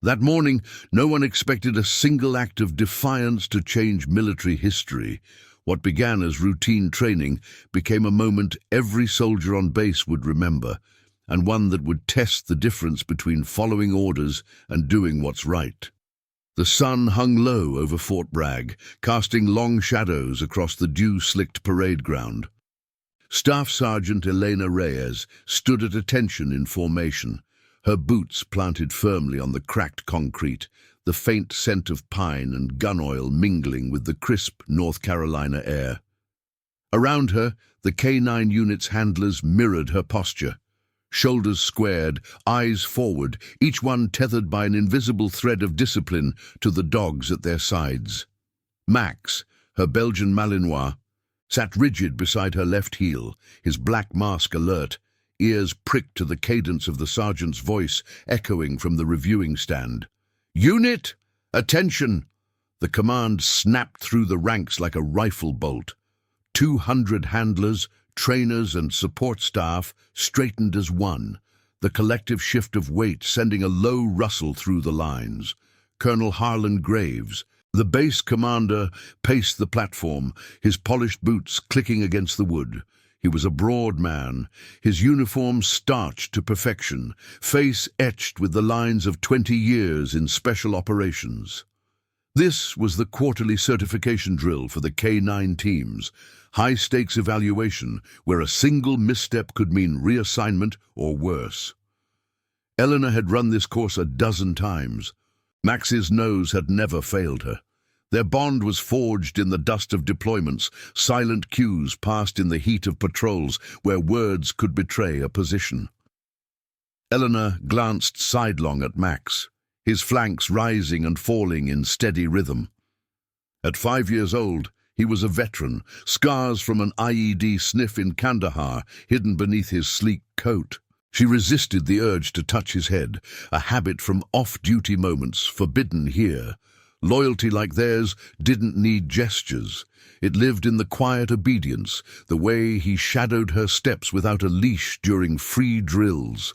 That morning, no one expected a single act of defiance to change military history. What began as routine training became a moment every soldier on base would remember, and one that would test the difference between following orders and doing what's right. The sun hung low over Fort Bragg, casting long shadows across the dew-slicked parade ground. Staff Sergeant Elena Reyes stood at attention in formation, her boots planted firmly on the cracked concrete, the faint scent of pine and gun oil mingling with the crisp North Carolina air. Around her, the K-9 unit's handlers mirrored her posture. Shoulders squared, eyes forward, each one tethered by an invisible thread of discipline to the dogs at their sides. Max, her Belgian Malinois, sat rigid beside her left heel, his black mask alert, ears pricked to the cadence of the sergeant's voice echoing from the reviewing stand. "Unit, attention!" The command snapped through the ranks like a rifle bolt. 200 handlers, trainers and support staff straightened as one, the collective shift of weight sending a low rustle through the lines. Colonel Harlan Graves, the base commander, paced the platform, his polished boots clicking against the wood. He was a broad man, his uniform starched to perfection, face etched with the lines of 20 years in special operations. This was the quarterly certification drill for the K-9 teams, high-stakes evaluation where a single misstep could mean reassignment or worse. Eleanor had run this course a dozen times. Max's nose had never failed her. Their bond was forged in the dust of deployments, silent cues passed in the heat of patrols where words could betray a position. Eleanor glanced sidelong at Max, his flanks rising and falling in steady rhythm. At 5 years old, he was a veteran, scars from an IED sniff in Kandahar hidden beneath his sleek coat. She resisted the urge to touch his head, a habit from off-duty moments forbidden here. Loyalty like theirs didn't need gestures. It lived in the quiet obedience, the way he shadowed her steps without a leash during free drills.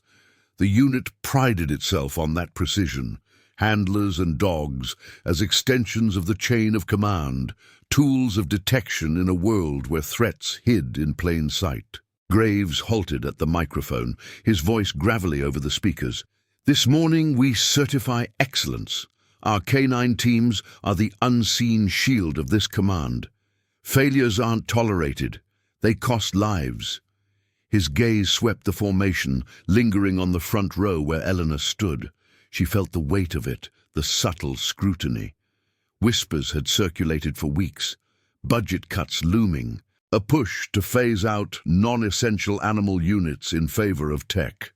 The unit prided itself on that precision. Handlers and dogs as extensions of the chain of command, tools of detection in a world where threats hid in plain sight. Graves halted at the microphone, his voice gravelly over the speakers. "This morning we certify excellence. Our K-9 teams are the unseen shield of this command. Failures aren't tolerated. They cost lives." His gaze swept the formation, lingering on the front row where Eleanor stood. She felt the weight of it, the subtle scrutiny. Whispers had circulated for weeks, budget cuts looming, a push to phase out non-essential animal units in favor of tech.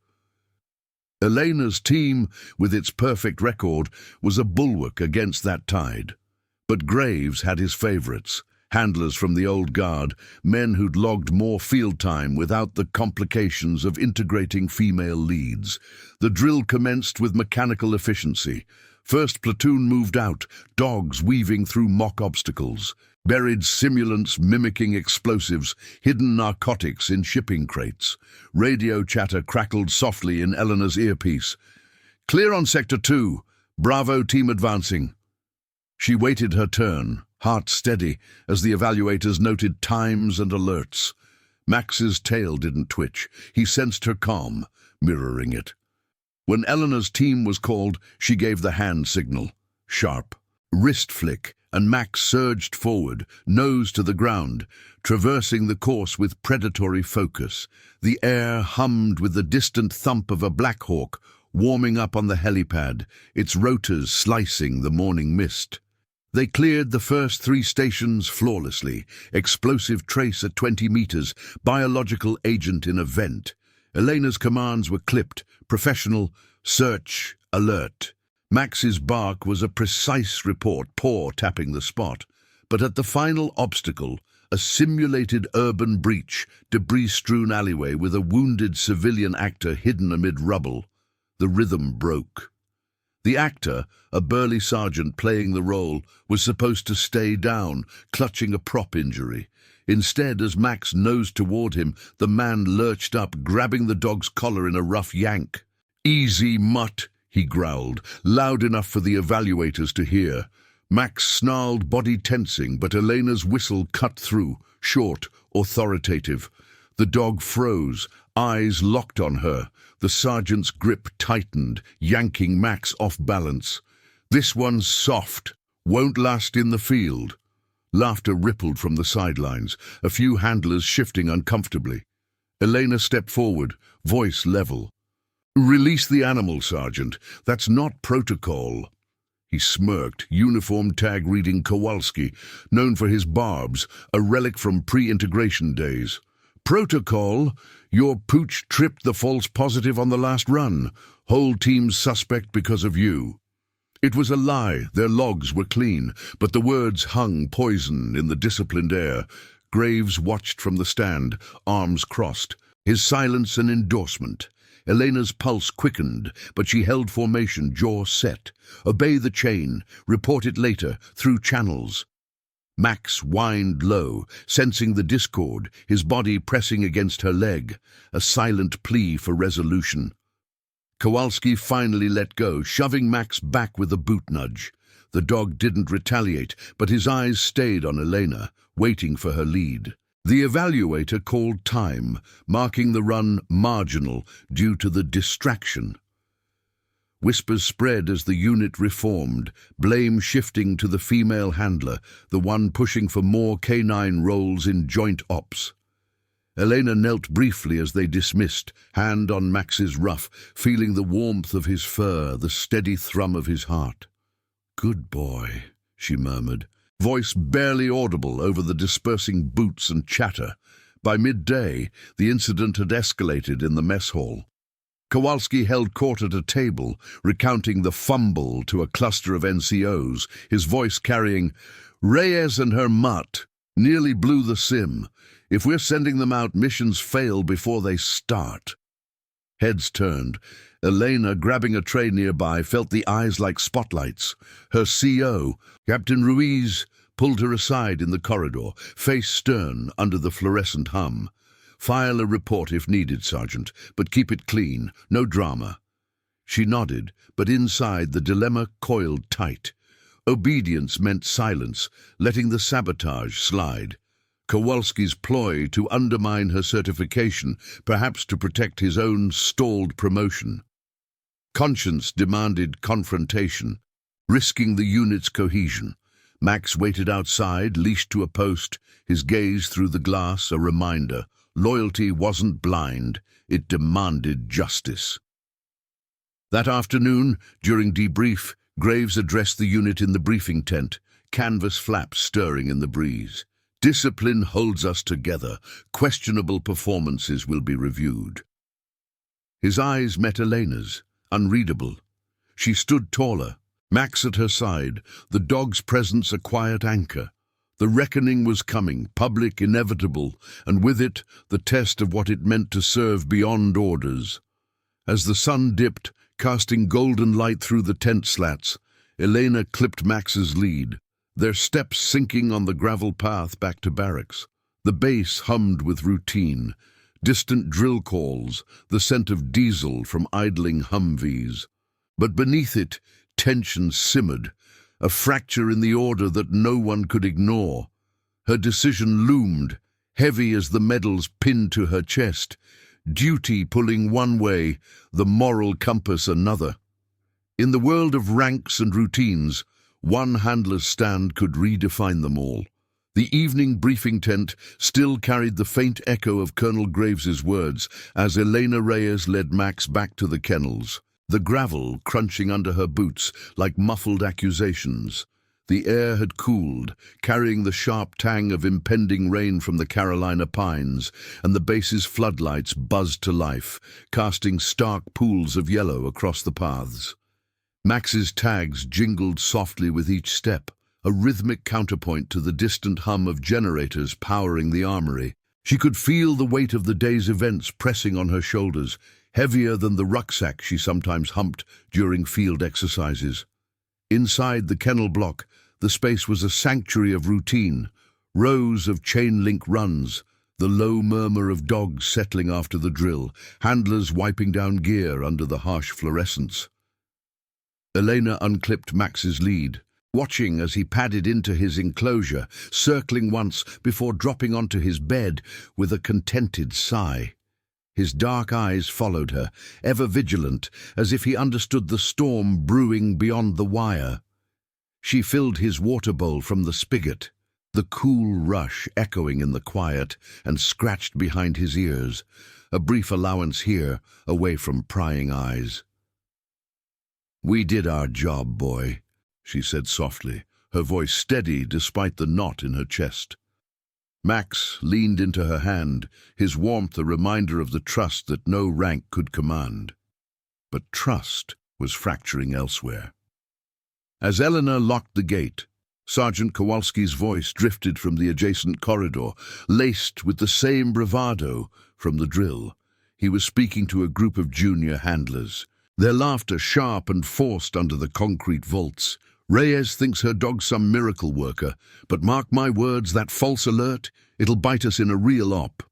Elena's team, with its perfect record, was a bulwark against that tide. But Graves had his favorites, handlers from the old guard, men who'd logged more field time without the complications of integrating female leads. The drill commenced with mechanical efficiency. First platoon moved out, dogs weaving through mock obstacles, buried simulants mimicking explosives, hidden narcotics in shipping crates. Radio chatter crackled softly in Eleanor's earpiece. "Clear on Sector 2. Bravo team advancing." She waited her turn, heart steady, as the evaluators noted times and alerts. Max's tail didn't twitch. He sensed her calm, mirroring it. When Eleanor's team was called, she gave the hand signal. Sharp. Wrist flick, and Max surged forward, nose to the ground, traversing the course with predatory focus. The air hummed with the distant thump of a Black Hawk, warming up on the helipad, its rotors slicing the morning mist. They cleared the first 3 stations flawlessly, explosive trace at 20 meters, biological agent in a vent. Elena's commands were clipped, professional, search, alert. Max's bark was a precise report, paw tapping the spot. But at the final obstacle, a simulated urban breach, debris-strewn alleyway with a wounded civilian actor hidden amid rubble, the rhythm broke. The actor, a burly sergeant playing the role, was supposed to stay down, clutching a prop injury. Instead, as Max nosed toward him, the man lurched up, grabbing the dog's collar in a rough yank. "Easy, mutt," he growled, loud enough for the evaluators to hear. Max snarled, body tensing, but Elena's whistle cut through, short, authoritative. The dog froze, eyes locked on her. The sergeant's grip tightened, yanking Max off balance. "This one's soft. Won't last in the field." Laughter rippled from the sidelines, a few handlers shifting uncomfortably. Elena stepped forward, voice level. "Release the animal, Sergeant. That's not protocol." He smirked, uniform tag reading Kowalski, known for his barbs, a relic from pre-integration days. "Protocol? Your pooch tripped the false positive on the last run. Whole team's suspect because of you." It was a lie. Their logs were clean, but the words hung poison in the disciplined air. Graves watched from the stand, arms crossed, his silence an endorsement. Elena's pulse quickened, but she held formation, jaw set. Obey the chain, report it later, through channels. Max whined low, sensing the discord, his body pressing against her leg, a silent plea for resolution. Kowalski finally let go, shoving Max back with a boot nudge. The dog didn't retaliate, but his eyes stayed on Elena, waiting for her lead. The evaluator called time, marking the run marginal due to the distraction. Whispers spread as the unit reformed, blame shifting to the female handler, the one pushing for more canine roles in joint ops. Elena knelt briefly as they dismissed, hand on Max's ruff, feeling the warmth of his fur, the steady thrum of his heart. "Good boy," she murmured, voice barely audible over the dispersing boots and chatter. By midday, the incident had escalated in the mess hall. Kowalski held court at a table, recounting the fumble to a cluster of NCOs, his voice carrying, "Reyes and her mutt nearly blew the sim. If we're sending them out, missions fail before they start." Heads turned. Elena, grabbing a tray nearby, felt the eyes like spotlights. Her CO, Captain Ruiz, pulled her aside in the corridor, face stern under the fluorescent hum. "File a report if needed, Sergeant, but keep it clean, no drama." She nodded, but inside the dilemma coiled tight. Obedience meant silence, letting the sabotage slide. Kowalski's ploy to undermine her certification, perhaps to protect his own stalled promotion. Conscience demanded confrontation, risking the unit's cohesion. Max waited outside, leashed to a post, his gaze through the glass a reminder. Loyalty wasn't blind, it demanded justice. That afternoon, during debrief, Graves addressed the unit in the briefing tent, canvas flaps stirring in the breeze. "Discipline holds us together. Questionable performances will be reviewed." His eyes met Elena's, unreadable. She stood taller, Max at her side, the dog's presence a quiet anchor. The reckoning was coming, public, inevitable, and with it, the test of what it meant to serve beyond orders. As the sun dipped, casting golden light through the tent slats, Elena clipped Max's lead, their steps sinking on the gravel path back to barracks. The base hummed with routine, distant drill calls, the scent of diesel from idling Humvees. But beneath it, tension simmered, a fracture in the order that no one could ignore. Her decision loomed, heavy as the medals pinned to her chest, duty pulling one way, the moral compass another. In the world of ranks and routines, one handler's stand could redefine them all. The evening briefing tent still carried the faint echo of Colonel Graves's words as Elena Reyes led Max back to the kennels, the gravel crunching under her boots like muffled accusations. The air had cooled, carrying the sharp tang of impending rain from the Carolina pines, and the base's floodlights buzzed to life, casting stark pools of yellow across the paths. Max's tags jingled softly with each step, a rhythmic counterpoint to the distant hum of generators powering the armory. She could feel the weight of the day's events pressing on her shoulders, heavier than the rucksack she sometimes humped during field exercises. Inside the kennel block, the space was a sanctuary of routine, rows of chain-link runs, the low murmur of dogs settling after the drill, handlers wiping down gear under the harsh fluorescence. Elena unclipped Max's lead, watching as he padded into his enclosure, circling once before dropping onto his bed with a contented sigh. His dark eyes followed her, ever vigilant, as if he understood the storm brewing beyond the wire. She filled his water bowl from the spigot, the cool rush echoing in the quiet and scratched behind his ears, a brief allowance here, away from prying eyes. "We did our job, boy," she said softly, her voice steady despite the knot in her chest. Max leaned into her hand, his warmth a reminder of the trust that no rank could command. But trust was fracturing elsewhere. As Eleanor locked the gate, Sergeant Kowalski's voice drifted from the adjacent corridor, laced with the same bravado from the drill. He was speaking to a group of junior handlers, their laughter sharp and forced under the concrete vaults. "Reyes thinks her dog's some miracle worker, but mark my words, that false alert, it'll bite us in a real op."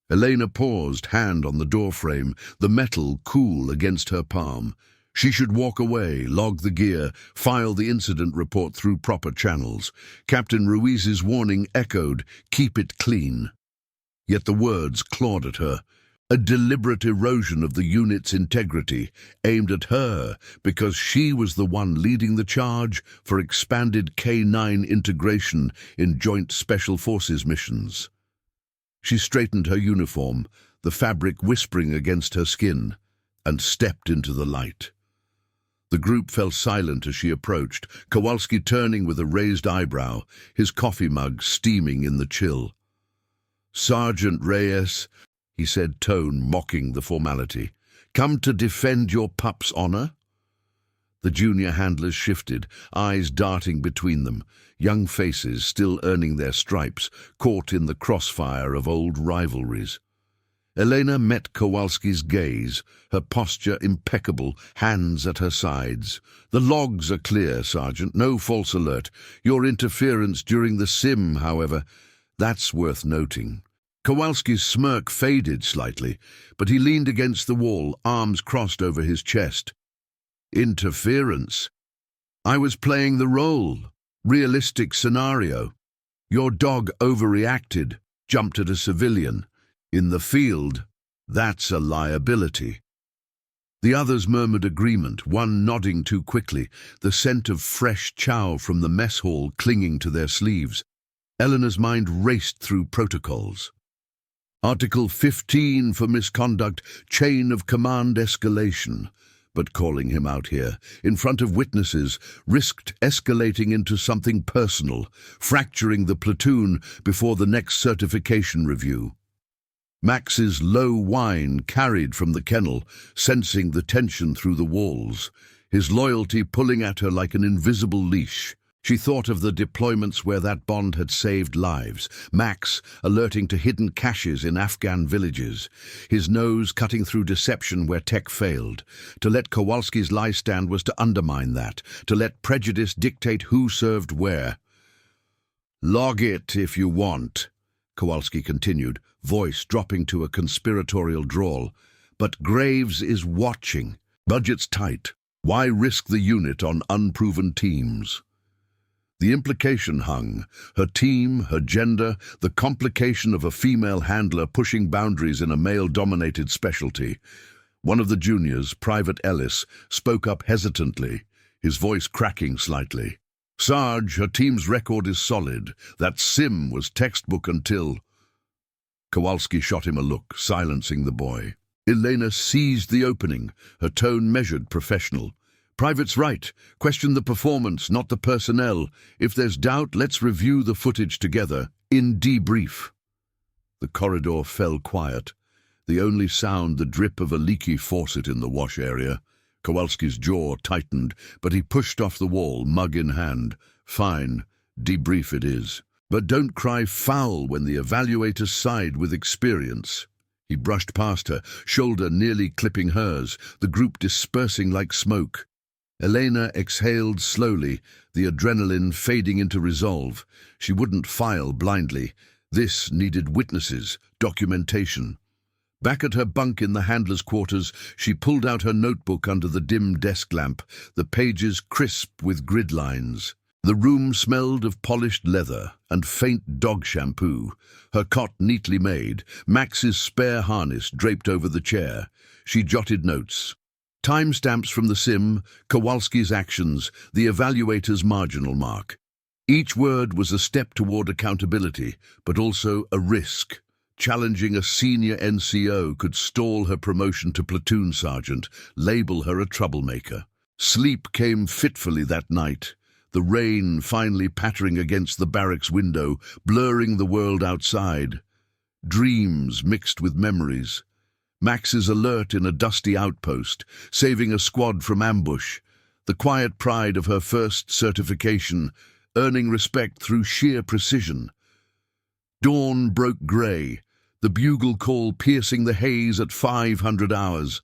Elena paused, hand on the doorframe, the metal cool against her palm. She should walk away, log the gear, file the incident report through proper channels. Captain Ruiz's warning echoed, "Keep it clean." Yet the words clawed at her. A deliberate erosion of the unit's integrity, aimed at her because she was the one leading the charge for expanded K-9 integration in Joint Special Forces missions. She straightened her uniform, the fabric whispering against her skin, and stepped into the light. The group fell silent as she approached, Kowalski turning with a raised eyebrow, his coffee mug steaming in the chill. "Sergeant Reyes," he said, tone mocking the formality, "come to defend your pup's honor?" The junior handlers shifted, eyes darting between them, young faces still earning their stripes, caught in the crossfire of old rivalries. Elena met Kowalski's gaze, her posture impeccable, hands at her sides. "The logs are clear, Sergeant, no false alert. Your interference during the sim, however, that's worth noting." Kowalski's smirk faded slightly, but he leaned against the wall, arms crossed over his chest. "Interference? I was playing the role. Realistic scenario. Your dog overreacted, jumped at a civilian. In the field, that's a liability." The others murmured agreement, one nodding too quickly, the scent of fresh chow from the mess hall clinging to their sleeves. Eleanor's mind raced through protocols. Article 15 for misconduct, chain of command escalation. But calling him out here, in front of witnesses, risked escalating into something personal, fracturing the platoon before the next certification review. Max's low whine carried from the kennel, sensing the tension through the walls, his loyalty pulling at her like an invisible leash. She thought of the deployments where that bond had saved lives, Max alerting to hidden caches in Afghan villages, his nose cutting through deception where tech failed. To let Kowalski's lie stand was to undermine that, to let prejudice dictate who served where. "Log it if you want," Kowalski continued, voice dropping to a conspiratorial drawl. "But Graves is watching. Budget's tight. Why risk the unit on unproven teams?" The implication hung, her team, her gender, the complication of a female handler pushing boundaries in a male-dominated specialty. One of the juniors, Private Ellis, spoke up hesitantly, his voice cracking slightly. "Sarge, her team's record is solid. That sim was textbook until—" Kowalski shot him a look, silencing the boy. Elena seized the opening, her tone measured, professional. "Private's right. Question the performance, not the personnel. If there's doubt, let's review the footage together. In debrief." The corridor fell quiet, the only sound the drip of a leaky faucet in the wash area. Kowalski's jaw tightened, but he pushed off the wall, mug in hand. "Fine, debrief it is. But don't cry foul when the evaluators side with experience." He brushed past her, shoulder nearly clipping hers, the group dispersing like smoke. Elena exhaled slowly, the adrenaline fading into resolve. She wouldn't file blindly. This needed witnesses, documentation. Back at her bunk in the handler's quarters, she pulled out her notebook under the dim desk lamp, the pages crisp with grid lines. The room smelled of polished leather and faint dog shampoo, her cot neatly made, Max's spare harness draped over the chair. She jotted notes. Timestamps from the sim, Kowalski's actions, the evaluator's marginal mark. Each word was a step toward accountability, but also a risk. Challenging a senior NCO could stall her promotion to platoon sergeant, label her a troublemaker. Sleep came fitfully that night, the rain finally pattering against the barracks window, blurring the world outside. Dreams mixed with memories. Max's alert in a dusty outpost, saving a squad from ambush. The quiet pride of her first certification, earning respect through sheer precision. Dawn broke grey, the bugle call piercing the haze at 500 hours.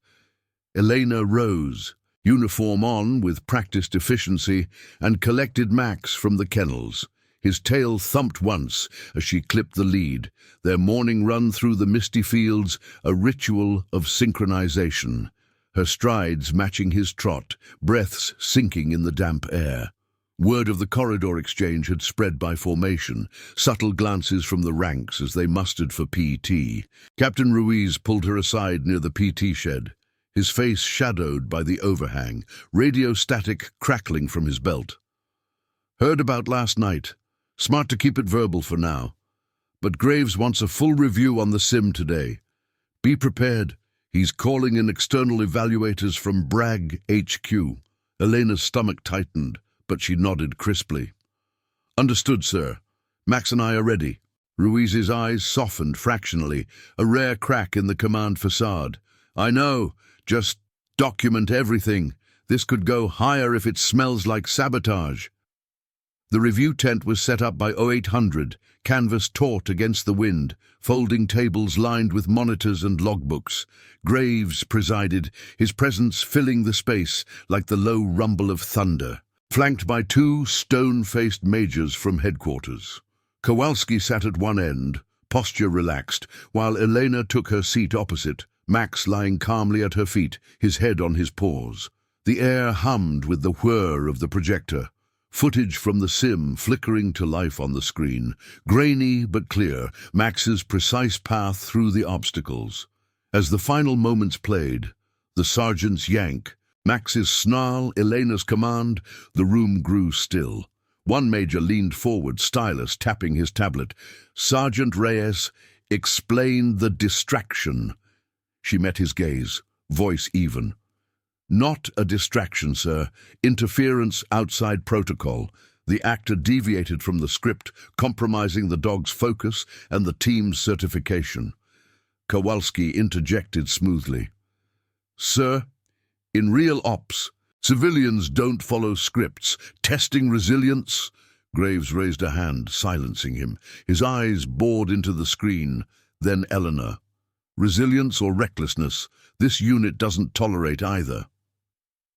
Elena rose, uniform on with practiced efficiency, and collected Max from the kennels. His tail thumped once as she clipped the lead, their morning run through the misty fields a ritual of synchronization, her strides matching his trot, breaths sinking in the damp air. Word of the corridor exchange had spread by formation, subtle glances from the ranks as they mustered for PT. Captain Ruiz pulled her aside near the PT shed, his face shadowed by the overhang, radio static crackling from his belt. Heard about last night. Smart to keep it verbal for now. But Graves wants a full review on the sim today. Be prepared. He's calling in external evaluators from Bragg HQ. Elena's stomach tightened, but she nodded crisply. Understood, sir. Max and I are ready. Ruiz's eyes softened fractionally, a rare crack in the command facade. I know. Just document everything. This could go higher if it smells like sabotage. The review tent was set up by 0800, canvas taut against the wind, folding tables lined with monitors and logbooks. Graves presided, his presence filling the space like the low rumble of thunder, flanked by two stone-faced majors from headquarters. Kowalski sat at one end, posture relaxed, while Elena took her seat opposite, Max lying calmly at her feet, his head on his paws. The air hummed with the whir of the projector. Footage from the sim flickering to life on the screen, grainy but clear, Max's precise path through the obstacles. As the final moments played, the sergeant's yank, Max's snarl, Elena's command, the room grew still. One major leaned forward, stylus tapping his tablet. Sergeant Reyes explained the distraction. She met his gaze, voice even. Not a distraction, sir. Interference outside protocol. The actor deviated from the script, compromising the dog's focus and the team's certification. Kowalski interjected smoothly. Sir, in real ops, civilians don't follow scripts. Testing resilience? Graves raised a hand, silencing him. His eyes bored into the screen. Then Eleanor. Resilience or recklessness, this unit doesn't tolerate either.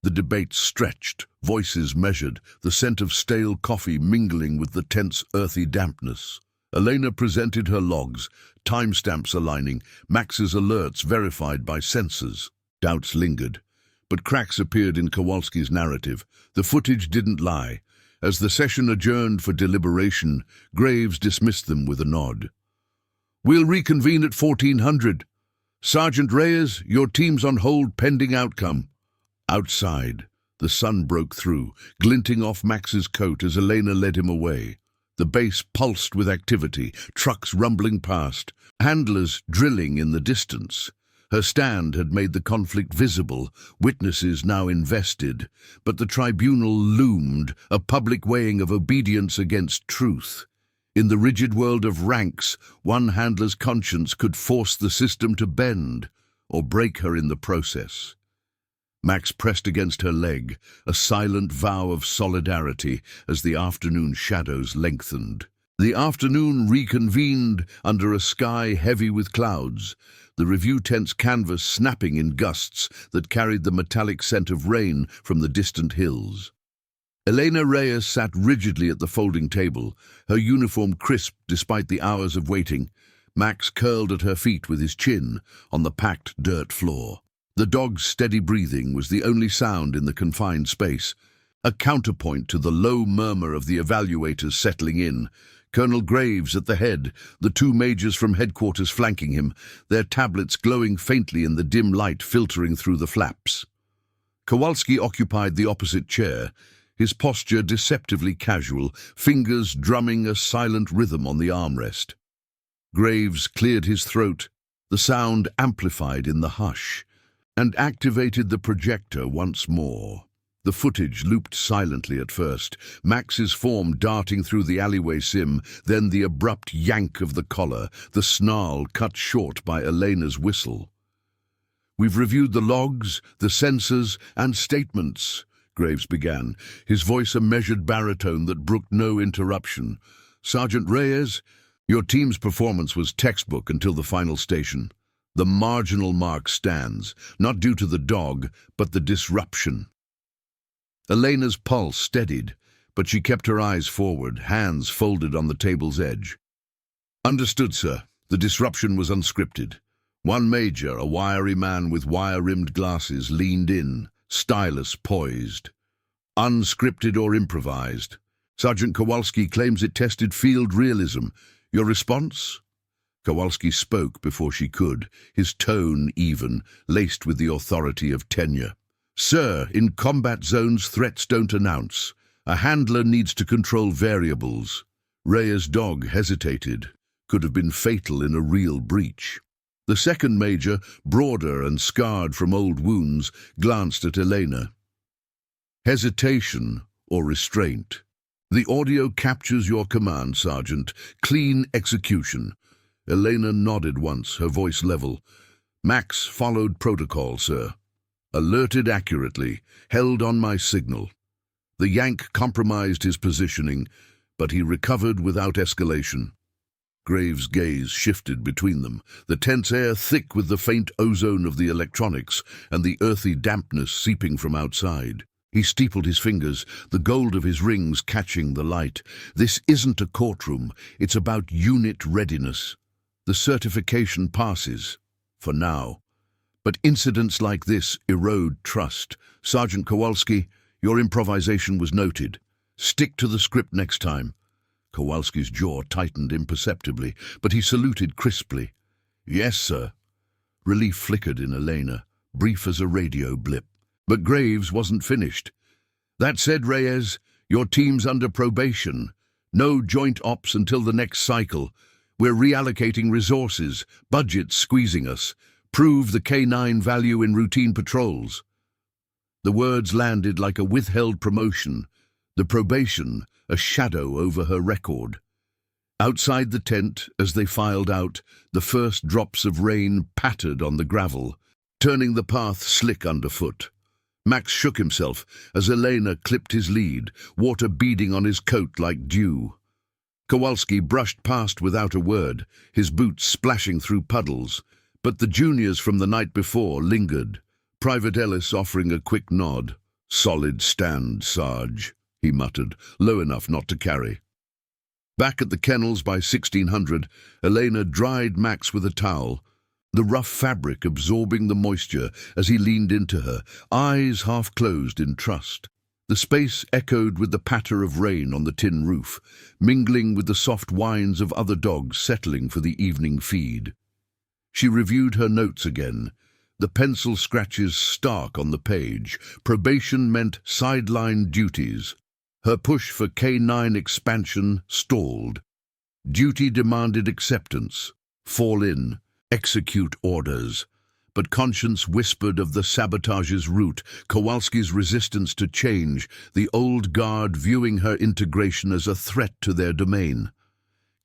The debate stretched, voices measured, the scent of stale coffee mingling with the tense, earthy dampness. Elena presented her logs, timestamps aligning, Max's alerts verified by sensors. Doubts lingered, but cracks appeared in Kowalski's narrative. The footage didn't lie. As the session adjourned for deliberation, Graves dismissed them with a nod. We'll reconvene at 1400. Sergeant Reyes, your team's on hold pending outcome. Outside, the sun broke through, glinting off Max's coat as Elena led him away. The base pulsed with activity, trucks rumbling past, handlers drilling in the distance. Her stand had made the conflict visible, witnesses now invested, but the tribunal loomed, a public weighing of obedience against truth. In the rigid world of ranks, one handler's conscience could force the system to bend, or break her in the process. Max pressed against her leg, a silent vow of solidarity as the afternoon shadows lengthened. The afternoon reconvened under a sky heavy with clouds, the review tent's canvas snapping in gusts that carried the metallic scent of rain from the distant hills. Elena Reyes sat rigidly at the folding table, her uniform crisp despite the hours of waiting. Max curled at her feet with his chin on the packed dirt floor. The dog's steady breathing was the only sound in the confined space, a counterpoint to the low murmur of the evaluators settling in. Colonel Graves at the head, the two majors from headquarters flanking him, their tablets glowing faintly in the dim light filtering through the flaps. Kowalski occupied the opposite chair, his posture deceptively casual, fingers drumming a silent rhythm on the armrest. Graves cleared his throat, the sound amplified in the hush, and activated the projector once more. The footage looped silently at first, Max's form darting through the alleyway sim, then the abrupt yank of the collar, the snarl cut short by Elena's whistle. "We've reviewed the logs, the sensors, and statements," Graves began, his voice a measured baritone that brooked no interruption. "Sergeant Reyes, your team's performance was textbook until the final station. The marginal mark stands, not due to the dog, but the disruption." Elena's pulse steadied, but she kept her eyes forward, hands folded on the table's edge. "Understood, sir. The disruption was unscripted. One major, a wiry man with wire-rimmed glasses, leaned in, stylus poised. Unscripted or improvised. Sergeant Kowalski claims it tested field realism. Your response?" Kowalski spoke before she could, his tone even, laced with the authority of tenure. "Sir, in combat zones threats don't announce. A handler needs to control variables." Reyes' dog hesitated. Could have been fatal in a real breach. The second major, broader and scarred from old wounds, glanced at Elena. "Hesitation or restraint? The audio captures your command, Sergeant. Clean execution." Elena nodded once, her voice level. "Max followed protocol, sir. Alerted accurately, held on my signal. The yank compromised his positioning, but he recovered without escalation." Graves' gaze shifted between them, the tense air thick with the faint ozone of the electronics and the earthy dampness seeping from outside. He steepled his fingers, the gold of his rings catching the light. "This isn't a courtroom, it's about unit readiness. The certification passes, for now. But incidents like this erode trust. Sergeant Kowalski, your improvisation was noted. Stick to the script next time." Kowalski's jaw tightened imperceptibly, but he saluted crisply. "Yes, sir." Relief flickered in Elena, brief as a radio blip. But Graves wasn't finished. "That said, Reyes, your team's under probation. No joint ops until the next cycle. We're reallocating resources, budgets squeezing us. Prove the K9 value in routine patrols." The words landed like a withheld promotion, the probation a shadow over her record. Outside the tent, as they filed out, the first drops of rain pattered on the gravel, turning the path slick underfoot. Max shook himself as Elena clipped his lead, water beading on his coat like dew. Kowalski brushed past without a word, his boots splashing through puddles, but the juniors from the night before lingered, Private Ellis offering a quick nod. "Solid stand, Sarge," he muttered, low enough not to carry. Back at the kennels by 1600, Elena dried Max with a towel, the rough fabric absorbing the moisture as he leaned into her, eyes half closed in trust. The space echoed with the patter of rain on the tin roof, mingling with the soft whines of other dogs settling for the evening feed. She reviewed her notes again, the pencil scratches stark on the page. Probation meant sideline duties. Her push for K9 expansion stalled. Duty demanded acceptance, fall in, execute orders. But conscience whispered of the sabotage's root, Kowalski's resistance to change, the old guard viewing her integration as a threat to their domain.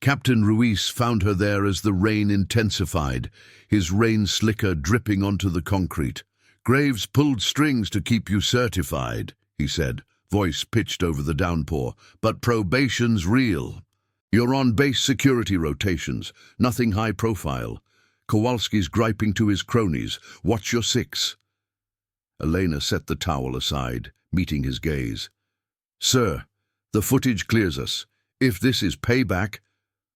Captain Ruiz found her there as the rain intensified, his rain slicker dripping onto the concrete. "Graves pulled strings to keep you certified," he said, voice pitched over the downpour. "But probation's real. You're on base security rotations, nothing high profile. Kowalski's griping to his cronies, watch your six." Elena set the towel aside, meeting his gaze. "Sir, the footage clears us. If this is payback—"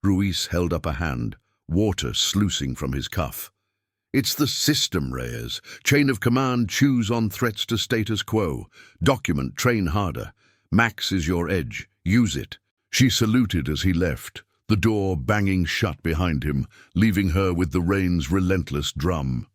Ruiz held up a hand. water sluicing from his cuff. It's the system, Reyes. Chain of command, choose on threats to status quo. Document, train harder. Max is your edge. Use it. She saluted as he left, the door banging shut behind him, leaving her with the rain's relentless drum.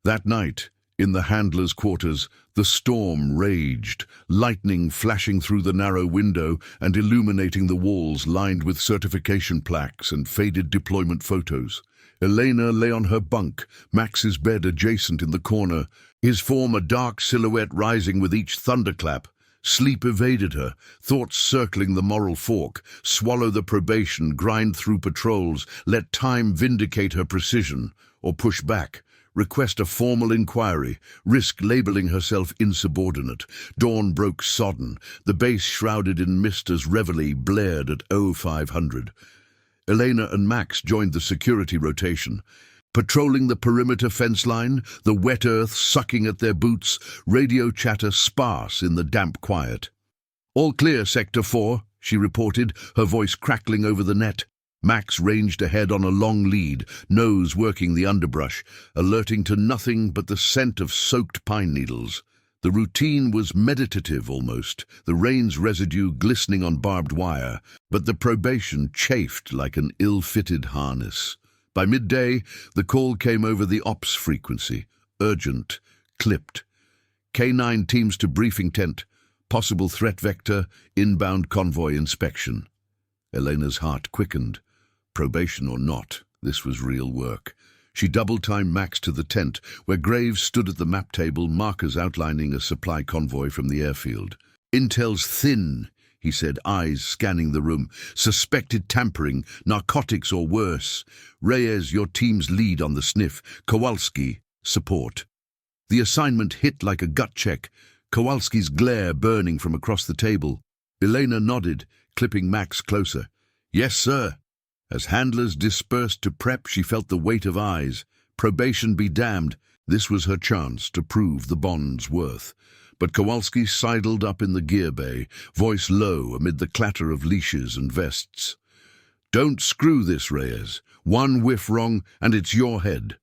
That night, in the handler's quarters, the storm raged, lightning flashing through the narrow window and illuminating the walls lined with certification plaques and faded deployment photos. Elena lay on her bunk, Max's bed adjacent in the corner, his form a dark silhouette rising with each thunderclap. Sleep evaded her, thoughts circling the moral fork, swallow the probation, grind through patrols, let time vindicate her precision, or push back, request a formal inquiry, risk labeling herself insubordinate. Dawn broke sodden, the base shrouded in mist as reveille blared at 0500. Elena and Max joined the security rotation. Patrolling the perimeter fence line, the wet earth sucking at their boots, radio chatter sparse in the damp quiet. "All clear, Sector 4, she reported, her voice crackling over the net. Max ranged ahead on a long lead, nose working the underbrush, alerting to nothing but the scent of soaked pine needles. The routine was meditative almost, the rain's residue glistening on barbed wire, but the probation chafed like an ill-fitted harness. By midday, the call came over the ops frequency, urgent, clipped. K9 teams to briefing tent, possible threat vector, inbound convoy inspection. Elena's heart quickened. Probation or not, this was real work. She double-timed Max to the tent, where Graves stood at the map table, markers outlining a supply convoy from the airfield. "Intel's thin," he said, eyes scanning the room. "Suspected tampering, narcotics or worse. Reyes, your team's lead on the sniff. Kowalski, support." The assignment hit like a gut check, Kowalski's glare burning from across the table. Elena nodded, clipping Max closer. "Yes, sir." As handlers dispersed to prep, she felt the weight of eyes. Probation be damned, this was her chance to prove the bond's worth. But Kowalski sidled up in the gear bay, voice low amid the clatter of leashes and vests. "Don't screw this, Reyes. One whiff wrong, and it's your head."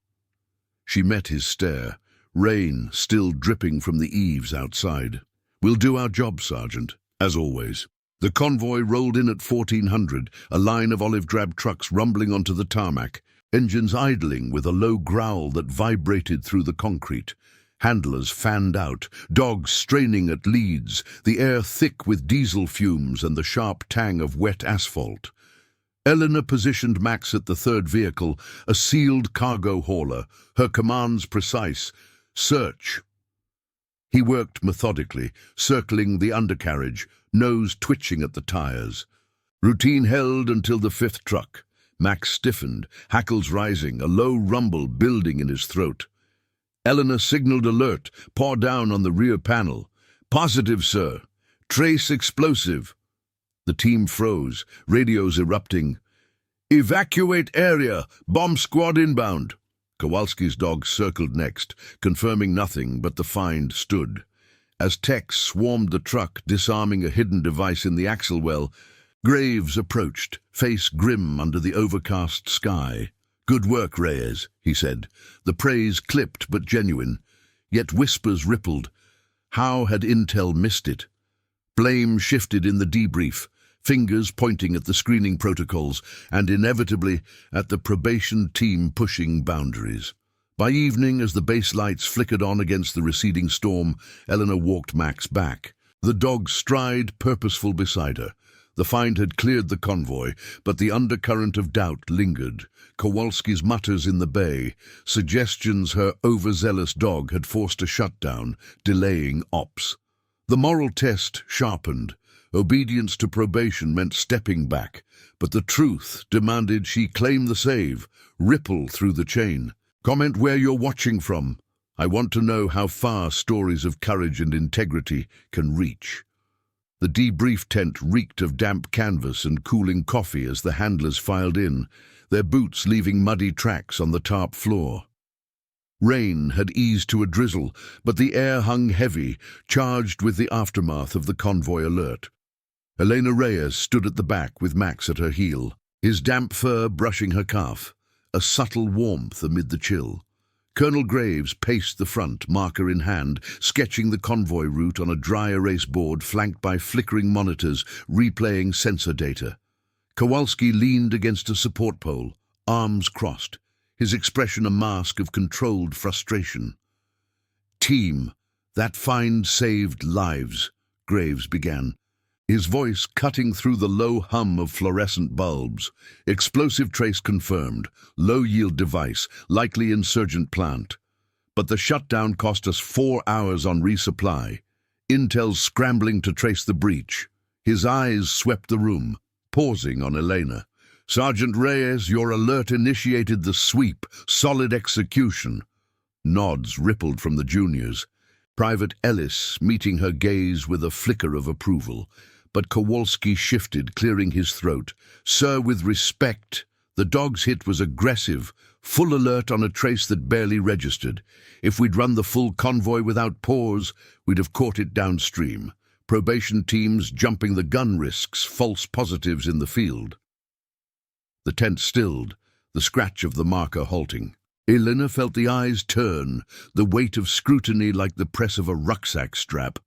She met his stare, rain still dripping from the eaves outside. "We'll do our job, Sergeant, as always." The convoy rolled in at 1400, a line of olive-drab trucks rumbling onto the tarmac, engines idling with a low growl that vibrated through the concrete. Handlers fanned out, dogs straining at leads, the air thick with diesel fumes and the sharp tang of wet asphalt. Elena positioned Max at the third vehicle, a sealed cargo hauler, her commands precise. "Search." He worked methodically, circling the undercarriage, nose twitching at the tires. Routine held until the fifth truck. Max stiffened, hackles rising, a low rumble building in his throat. Elena signaled alert, paw down on the rear panel. "Positive, sir. Trace explosive." The team froze, radios erupting. "Evacuate area. Bomb squad inbound." Kowalski's dog circled next, confirming nothing, but the find stood. As techs swarmed the truck, disarming a hidden device in the axle well, Graves approached, face grim under the overcast sky. "Good work, Reyes," he said, the praise clipped but genuine. Yet whispers rippled. How had Intel missed it? Blame shifted in the debrief, fingers pointing at the screening protocols, and inevitably at the probation team pushing boundaries. By evening, as the base lights flickered on against the receding storm, Elena walked Max back, the dog's stride purposeful beside her. The find had cleared the convoy, but the undercurrent of doubt lingered. Kowalski's mutters in the bay, suggestions her overzealous dog had forced a shutdown, delaying ops. The moral test sharpened. Obedience to probation meant stepping back, but the truth demanded she claim the save, ripple through the chain. "Comment where you're watching from. I want to know how far stories of courage and integrity can reach." The debrief tent reeked of damp canvas and cooling coffee as the handlers filed in, their boots leaving muddy tracks on the tarp floor. Rain had eased to a drizzle, but the air hung heavy, charged with the aftermath of the convoy alert. Elena Reyes stood at the back with Max at her heel. his damp fur brushing her calf, a subtle warmth amid the chill. Colonel Graves paced the front, marker in hand, sketching the convoy route on a dry erase board flanked by flickering monitors replaying sensor data. Kowalski leaned against a support pole, arms crossed, his expression a mask of controlled frustration. "Team, that find saved lives," Graves began, his voice cutting through the low hum of fluorescent bulbs. "Explosive trace confirmed. Low-yield device, likely insurgent plant. But the shutdown cost us 4 hours on resupply. Intel's scrambling to trace the breach." His eyes swept the room, pausing on Elena. "Sergeant Reyes, your alert initiated the sweep. Solid execution." Nods rippled from the juniors. Private Ellis meeting her gaze with a flicker of approval. But Kowalski shifted, clearing his throat. "Sir, with respect, the dog's hit was aggressive, full alert on a trace that barely registered. If we'd run the full convoy without pause, we'd have caught it downstream. Probation teams jumping the gun risks, false positives in the field." The tent stilled, the scratch of the marker halting. Elena felt the eyes turn, the weight of scrutiny like the press of a rucksack strap.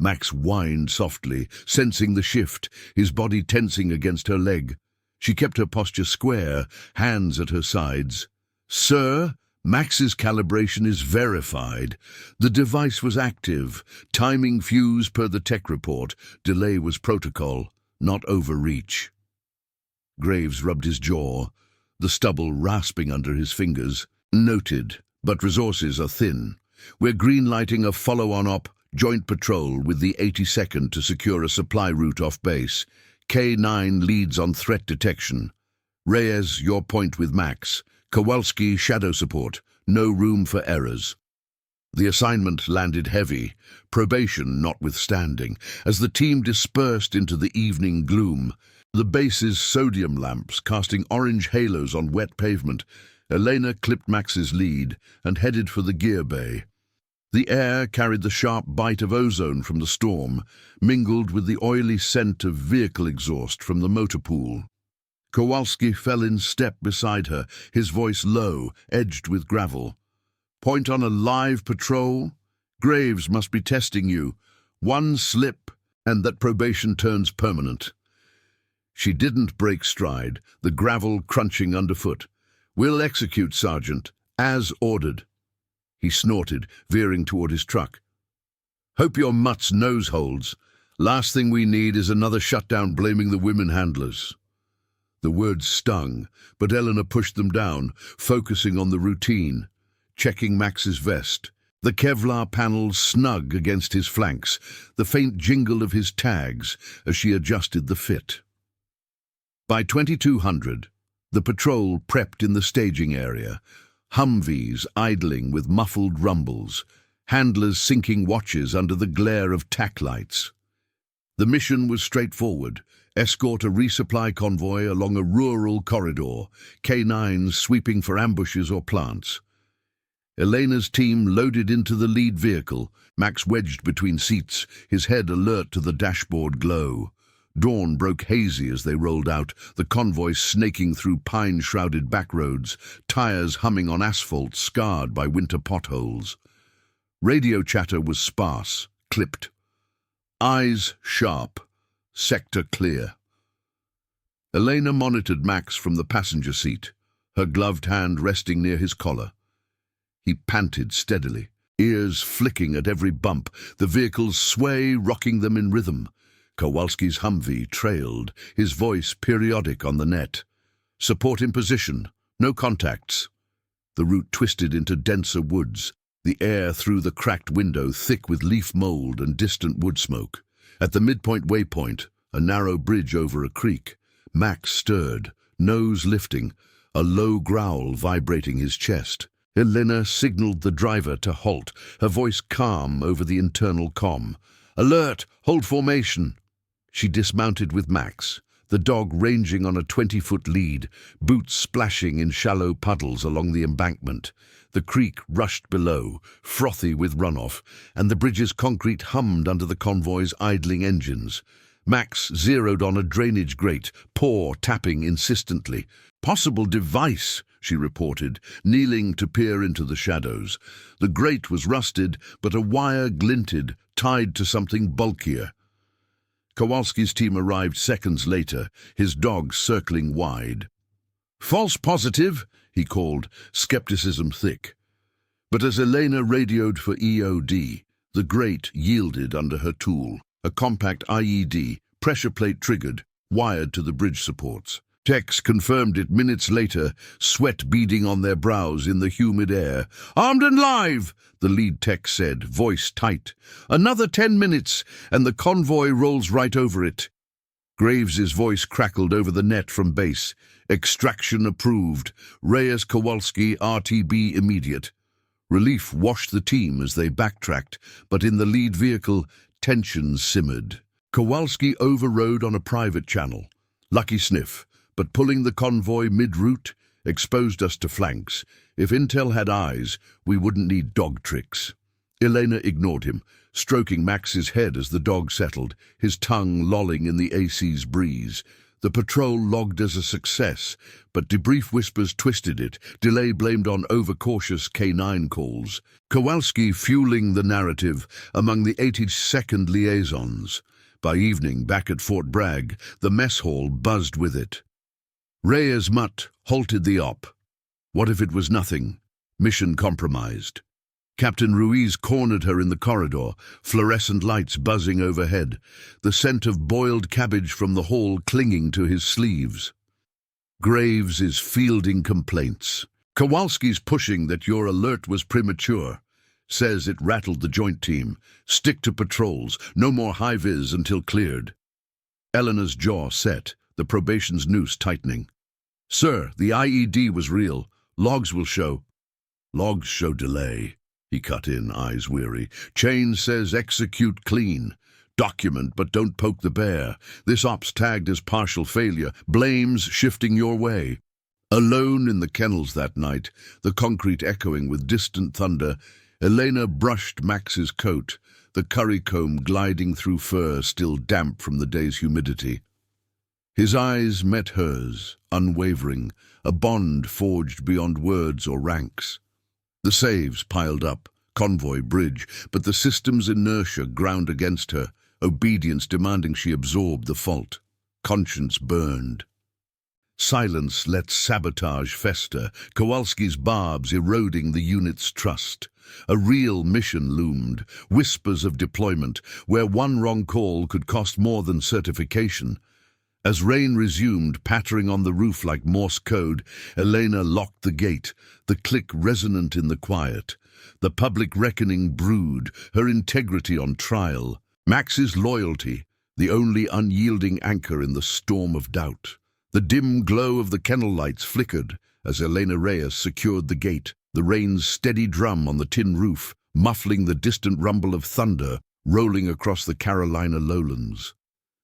Max whined softly, sensing the shift, his body tensing against her leg. She kept her posture square, hands at her sides. "Sir, Max's calibration is verified. The device was active. Timing fuse per the tech report. Delay was protocol, not overreach." Graves rubbed his jaw, the stubble rasping under his fingers. "Noted, but resources are thin. We're green-lighting a follow-on op, joint patrol with the 82nd to secure a supply route off base. K9 leads on threat detection. Reyes, your point with Max. Kowalski, shadow support. No room for errors." The assignment landed heavy, probation notwithstanding, as the team dispersed into the evening gloom. The base's sodium lamps casting orange halos on wet pavement. Elena clipped Max's lead and headed for the gear bay. The air carried the sharp bite of ozone from the storm, mingled with the oily scent of vehicle exhaust from the motor pool. Kowalski fell in step beside her, his voice low, edged with gravel. "Point on a live patrol? Graves must be testing you. One slip, and that probation turns permanent." She didn't break stride, the gravel crunching underfoot. "We'll execute, Sergeant, as ordered." He snorted, veering toward his truck. "Hope your mutt's nose holds. Last thing we need is another shutdown blaming the women handlers." The words stung, but Elena pushed them down, focusing on the routine, checking Max's vest, the Kevlar panels snug against his flanks, the faint jingle of his tags as she adjusted the fit. By 2200, the patrol prepped in the staging area, Humvees idling with muffled rumbles, handlers sinking watches under the glare of tack lights. The mission was straightforward: escort a resupply convoy along a rural corridor, K9s sweeping for ambushes or plants. Elena's team loaded into the lead vehicle, Max wedged between seats, his head alert to the dashboard glow. Dawn broke hazy as they rolled out, the convoy snaking through pine-shrouded backroads, tires humming on asphalt scarred by winter potholes. Radio chatter was sparse, clipped. Eyes sharp, sector clear. Elena monitored Max from the passenger seat, her gloved hand resting near his collar. He panted steadily, ears flicking at every bump, the vehicle's sway rocking them in rhythm. Kowalski's Humvee trailed, his voice periodic on the net. "Support in position. No contacts." The route twisted into denser woods, the air through the cracked window thick with leaf mold and distant wood smoke. At the midpoint waypoint, a narrow bridge over a creek, Max stirred, nose lifting, a low growl vibrating his chest. Elena signaled the driver to halt, her voice calm over the internal comm. "Alert! Hold formation!" She dismounted with Max, the dog ranging on a 20-foot lead, boots splashing in shallow puddles along the embankment. The creek rushed below, frothy with runoff, and the bridge's concrete hummed under the convoy's idling engines. Max zeroed on a drainage grate, paw tapping insistently. "Possible device," she reported, kneeling to peer into the shadows. The grate was rusted, but a wire glinted, tied to something bulkier. Kowalski's team arrived seconds later, his dog circling wide. "False positive," he called, skepticism thick. But as Elena radioed for EOD, the grate yielded under her tool, a compact IED, pressure plate triggered, wired to the bridge supports. Techs confirmed it minutes later, sweat beading on their brows in the humid air. "Armed and live," the lead tech said, voice tight. "Another 10 minutes, and the convoy rolls right over it." Graves's voice crackled over the net from base. "Extraction approved. Reyes Kowalski, RTB immediate." Relief washed the team as they backtracked, but in the lead vehicle, tensions simmered. Kowalski overrode on a private channel. Lucky sniff, but pulling the convoy mid-route exposed us to flanks. If Intel had eyes, we wouldn't need dog tricks. Elena ignored him, stroking Max's head as the dog settled, his tongue lolling in the AC's breeze. The patrol logged as a success, but debrief whispers twisted it, delay blamed on overcautious K9 calls. Kowalski fueling the narrative among the 82nd liaisons. By evening, back at Fort Bragg, the mess hall buzzed with it. Reyes Mutt halted the op. What if it was nothing? Mission compromised. Captain Ruiz cornered her in the corridor, fluorescent lights buzzing overhead, the scent of boiled cabbage from the hall clinging to his sleeves. Graves is fielding complaints. Kowalski's pushing that your alert was premature. Says it rattled the joint team. Stick to patrols, no more high-vis until cleared. Elena's jaw set, the probation's noose tightening. "Sir, the IED was real. Logs will show." "Logs show delay," he cut in, eyes weary. "Chain says execute clean. Document, but don't poke the bear. This op's tagged as partial failure. Blames shifting your way." Alone in the kennels that night, the concrete echoing with distant thunder, Elena brushed Max's coat, the currycomb gliding through fur still damp from the day's humidity. His eyes met hers, unwavering, a bond forged beyond words or ranks. The saves piled up, convoy, bridge, but the system's inertia ground against her, obedience demanding she absorb the fault. Conscience burned. Silence let sabotage fester, Kowalski's barbs eroding the unit's trust. A real mission loomed, whispers of deployment, where one wrong call could cost more than certification. As rain resumed, pattering on the roof like Morse code, Elena locked the gate, the click resonant in the quiet. The public reckoning brewed, her integrity on trial. Max's loyalty, the only unyielding anchor in the storm of doubt. The dim glow of the kennel lights flickered as Elena Reyes secured the gate, the rain's steady drum on the tin roof, muffling the distant rumble of thunder rolling across the Carolina lowlands.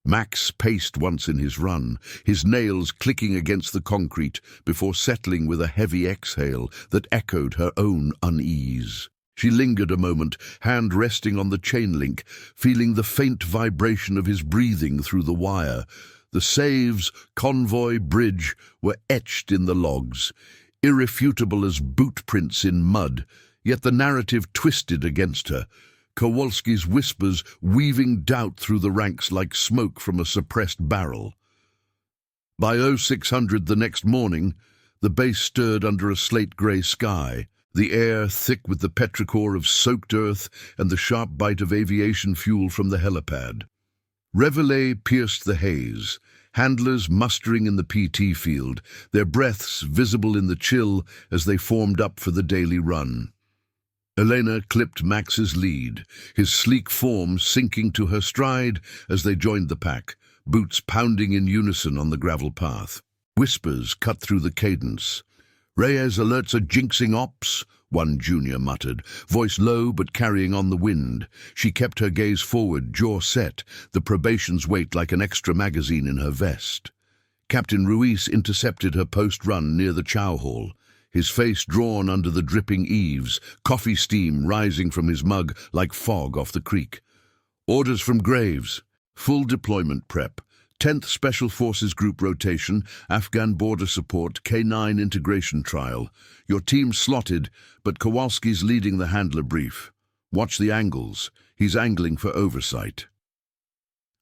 Max paced once in his run, his nails clicking against the concrete before settling with a heavy exhale that echoed her own unease. She lingered a moment, hand resting on the chain link, feeling the faint vibration of his breathing through the wire. The saves, convoy, bridge were etched in the logs, irrefutable as boot prints in mud, yet the narrative twisted against her. Kowalski's whispers weaving doubt through the ranks like smoke from a suppressed barrel. By 0600 the next morning, the base stirred under a slate-grey sky, the air thick with the petrichor of soaked earth and the sharp bite of aviation fuel from the helipad. Reveille pierced the haze, handlers mustering in the PT field, their breaths visible in the chill as they formed up for the daily run. Elena clipped Max's lead, his sleek form sinking to her stride as they joined the pack, boots pounding in unison on the gravel path. Whispers cut through the cadence. "Reyes alerts a jinxing ops," one junior muttered, voice low but carrying on the wind. She kept her gaze forward, jaw set, the probation's weight like an extra magazine in her vest. Captain Ruiz intercepted her post-run near the chow hall, his face drawn under the dripping eaves, coffee steam rising from his mug like fog off the creek. "Orders from Graves. Full deployment prep. 10th Special Forces Group rotation, Afghan border support, K9 integration trial. Your team slotted, but Kowalski's leading the handler brief. Watch the angles. He's angling for oversight.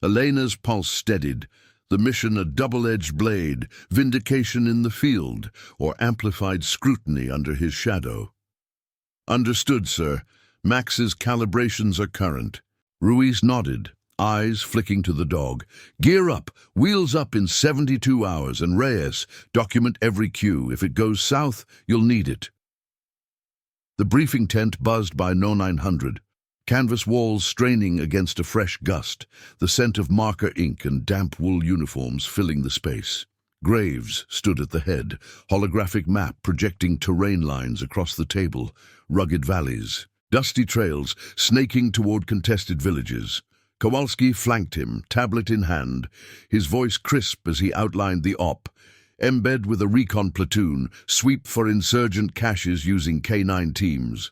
Elena's pulse steadied. The mission a double-edged blade, vindication in the field, or amplified scrutiny under his shadow. Understood, sir. Max's calibrations are current. Ruiz nodded, eyes flicking to the dog. Gear up, wheels up in 72 hours, and Reyes, document every cue. If it goes south, you'll need it. The briefing tent buzzed by No 900. Canvas walls straining against a fresh gust, the scent of marker ink and damp wool uniforms filling the space. Graves stood at the head, holographic map projecting terrain lines across the table, rugged valleys, dusty trails snaking toward contested villages. Kowalski flanked him, tablet in hand, his voice crisp as he outlined the op. Embed with a recon platoon, sweep for insurgent caches using K9 teams.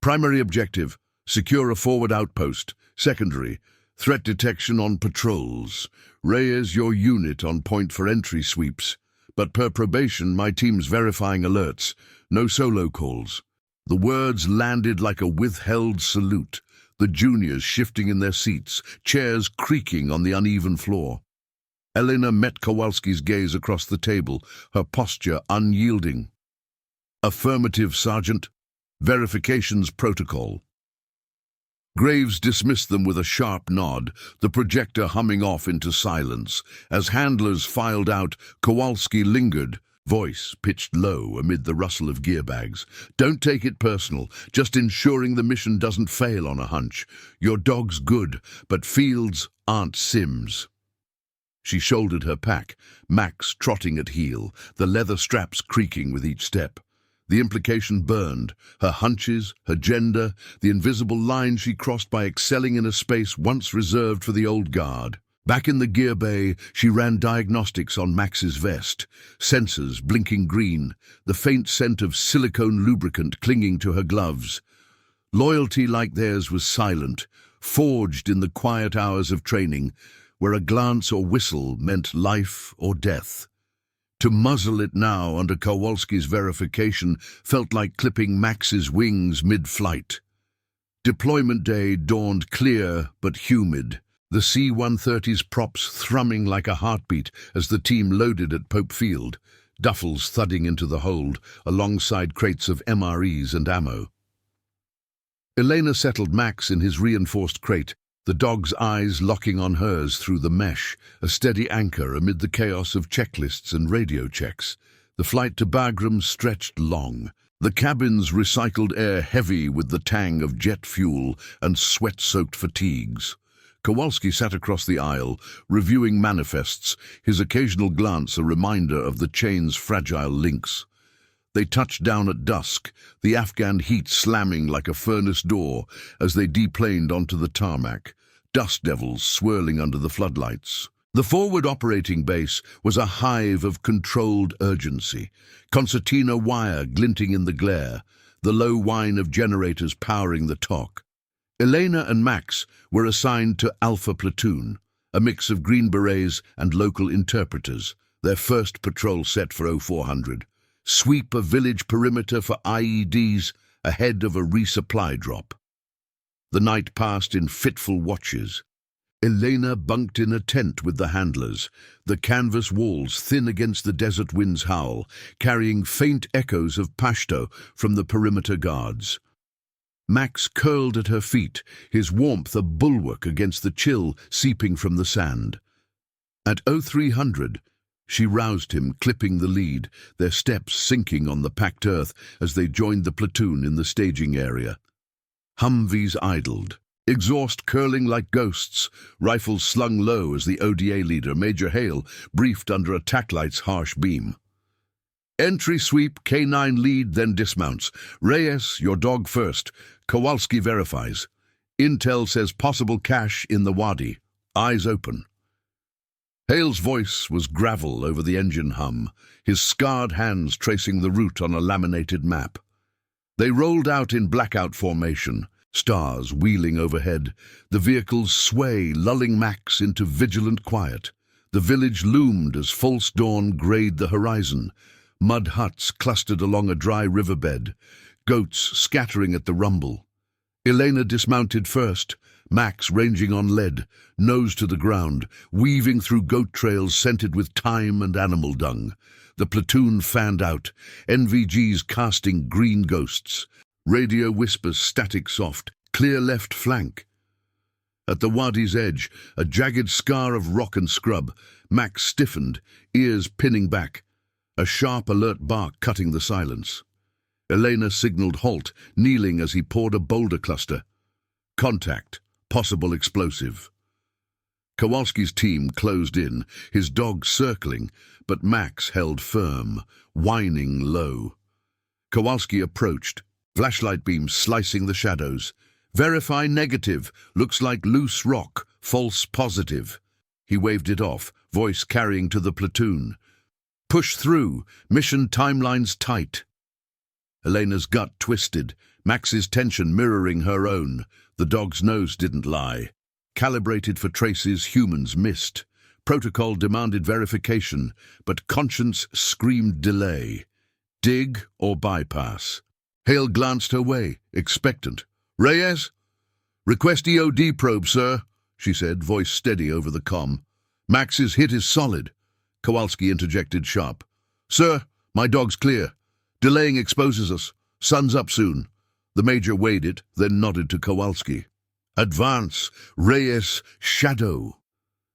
Primary objective, secure a forward outpost. Secondary, threat detection on patrols. Reyes your unit on point for entry sweeps. But per probation, my team's verifying alerts. No solo calls. The words landed like a withheld salute, the juniors shifting in their seats, chairs creaking on the uneven floor. Elena met Kowalski's gaze across the table, her posture unyielding. Affirmative, Sergeant. Verifications protocol. Graves dismissed them with a sharp nod, the projector humming off into silence. As handlers filed out, Kowalski lingered, voice pitched low amid the rustle of gearbags. Don't take it personal, just ensuring the mission doesn't fail on a hunch. Your dog's good, but fields aren't Sims. She shouldered her pack, Max trotting at heel, the leather straps creaking with each step. The implication burned, her hunches, her gender, the invisible line she crossed by excelling in a space once reserved for the old guard. Back in the gear bay, she ran diagnostics on Max's vest, sensors blinking green, the faint scent of silicone lubricant clinging to her gloves. Loyalty like theirs was silent, forged in the quiet hours of training, where a glance or whistle meant life or death. To muzzle it now under Kowalski's verification felt like clipping Max's wings mid-flight. Deployment day dawned clear but humid, the C-130's props thrumming like a heartbeat as the team loaded at Pope Field, duffels thudding into the hold alongside crates of MREs and ammo. Elena settled Max in his reinforced crate, the dog's eyes locking on hers through the mesh, a steady anchor amid the chaos of checklists and radio checks. The flight to Bagram stretched long, the cabin's recycled air heavy with the tang of jet fuel and sweat-soaked fatigues. Kowalski sat across the aisle, reviewing manifests, his occasional glance a reminder of the chain's fragile links. They touched down at dusk, the Afghan heat slamming like a furnace door as they deplaned onto the tarmac, dust devils swirling under the floodlights. The forward operating base was a hive of controlled urgency, concertina wire glinting in the glare, the low whine of generators powering the TOC. Elena and Max were assigned to Alpha Platoon, a mix of Green Berets and local interpreters, their first patrol set for 0400. Sweep a village perimeter for IEDs ahead of a resupply drop. The night passed in fitful watches. Elena bunked in a tent with the handlers, the canvas walls thin against the desert wind's howl, carrying faint echoes of Pashto from the perimeter guards. Max curled at her feet, his warmth a bulwark against the chill seeping from the sand. At 0300, she roused him, clipping the lead, their steps sinking on the packed earth as they joined the platoon in the staging area. Humvees idled, exhaust curling like ghosts, rifles slung low as the ODA leader, Major Hale, briefed under a TAC-light's harsh beam. Entry sweep, K9 lead, then dismounts. Reyes, your dog first. Kowalski verifies. Intel says possible cache in the Wadi. Eyes open. Hale's voice was gravel over the engine hum, his scarred hands tracing the route on a laminated map. They rolled out in blackout formation, Stars wheeling overhead, the vehicles sway, lulling Max into vigilant quiet. The village loomed as false dawn greyed the horizon. Mud huts clustered along a dry riverbed, goats scattering at the rumble. Elena dismounted first, Max ranging on lead, nose to the ground, weaving through goat trails scented with thyme and animal dung. The platoon fanned out, NVGs casting green ghosts. Radio whispers static soft, clear left flank. At the wadi's edge, a jagged scar of rock and scrub, Max stiffened, ears pinning back, a sharp alert bark cutting the silence. Elena signaled halt, kneeling as he poured a boulder cluster. Contact, possible explosive. Kowalski's team closed in, his dog circling, but Max held firm, whining low. Kowalski approached, flashlight beams slicing the shadows. Verify negative, looks like loose rock, false positive. He waved it off, voice carrying to the platoon. Push through, mission timelines tight. Elena's gut twisted, Max's tension mirroring her own. The dog's nose didn't lie. Calibrated for traces humans missed. Protocol demanded verification, but conscience screamed delay. Dig or bypass. Hale glanced her way, expectant. Reyes? Request EOD probe, sir, she said, voice steady over the comm. Max's hit is solid. Kowalski interjected sharp. Sir, my dog's clear. Delaying exposes us. Sun's up soon. The major weighed it, then nodded to Kowalski. Advance, Reyes, shadow.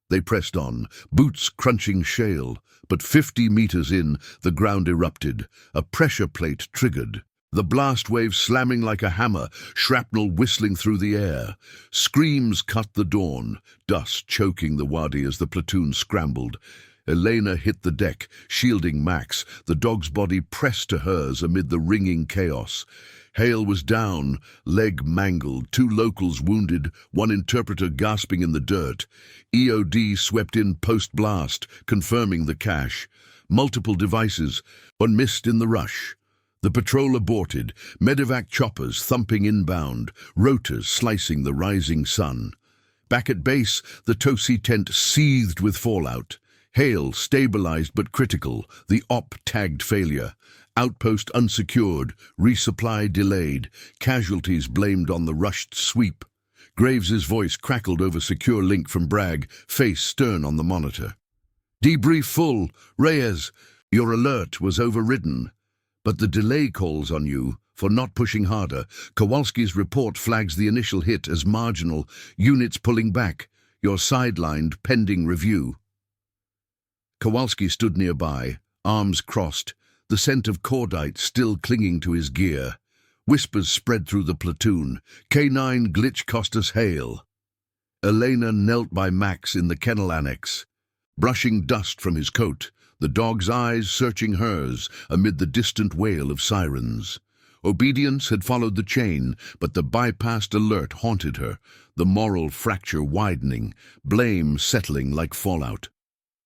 They pressed on, boots crunching shale, but 50 meters in, the ground erupted. A pressure plate triggered. The blast wave slamming like a hammer, shrapnel whistling through the air. Screams cut the dawn, dust choking the wadi as the platoon scrambled. Elena hit the deck, shielding Max, the dog's body pressed to hers amid the ringing chaos. Hale was down, leg mangled, 2 locals wounded, 1 interpreter gasping in the dirt. EOD swept in post-blast, confirming the cache. Multiple devices, one missed in the rush. The patrol aborted, medevac choppers thumping inbound, rotors slicing the rising sun. Back at base, the Tosi tent seethed with fallout. Hale stabilized but critical, the op tagged failure. Outpost unsecured, resupply delayed, casualties blamed on the rushed sweep. Graves's voice crackled over secure link from Bragg, face stern on the monitor. Debrief full, Reyes. Your alert was overridden. But the delay calls on you for not pushing harder. Kowalski's report flags the initial hit as marginal, units pulling back. You're sidelined pending review. Kowalski stood nearby, arms crossed, the scent of cordite still clinging to his gear. Whispers spread through the platoon. K9 glitch cost us Hale. Elena knelt by Max in the kennel annex, brushing dust from his coat, the dog's eyes searching hers amid the distant wail of sirens. Obedience had followed the chain, but the bypassed alert haunted her, the moral fracture widening, blame settling like fallout.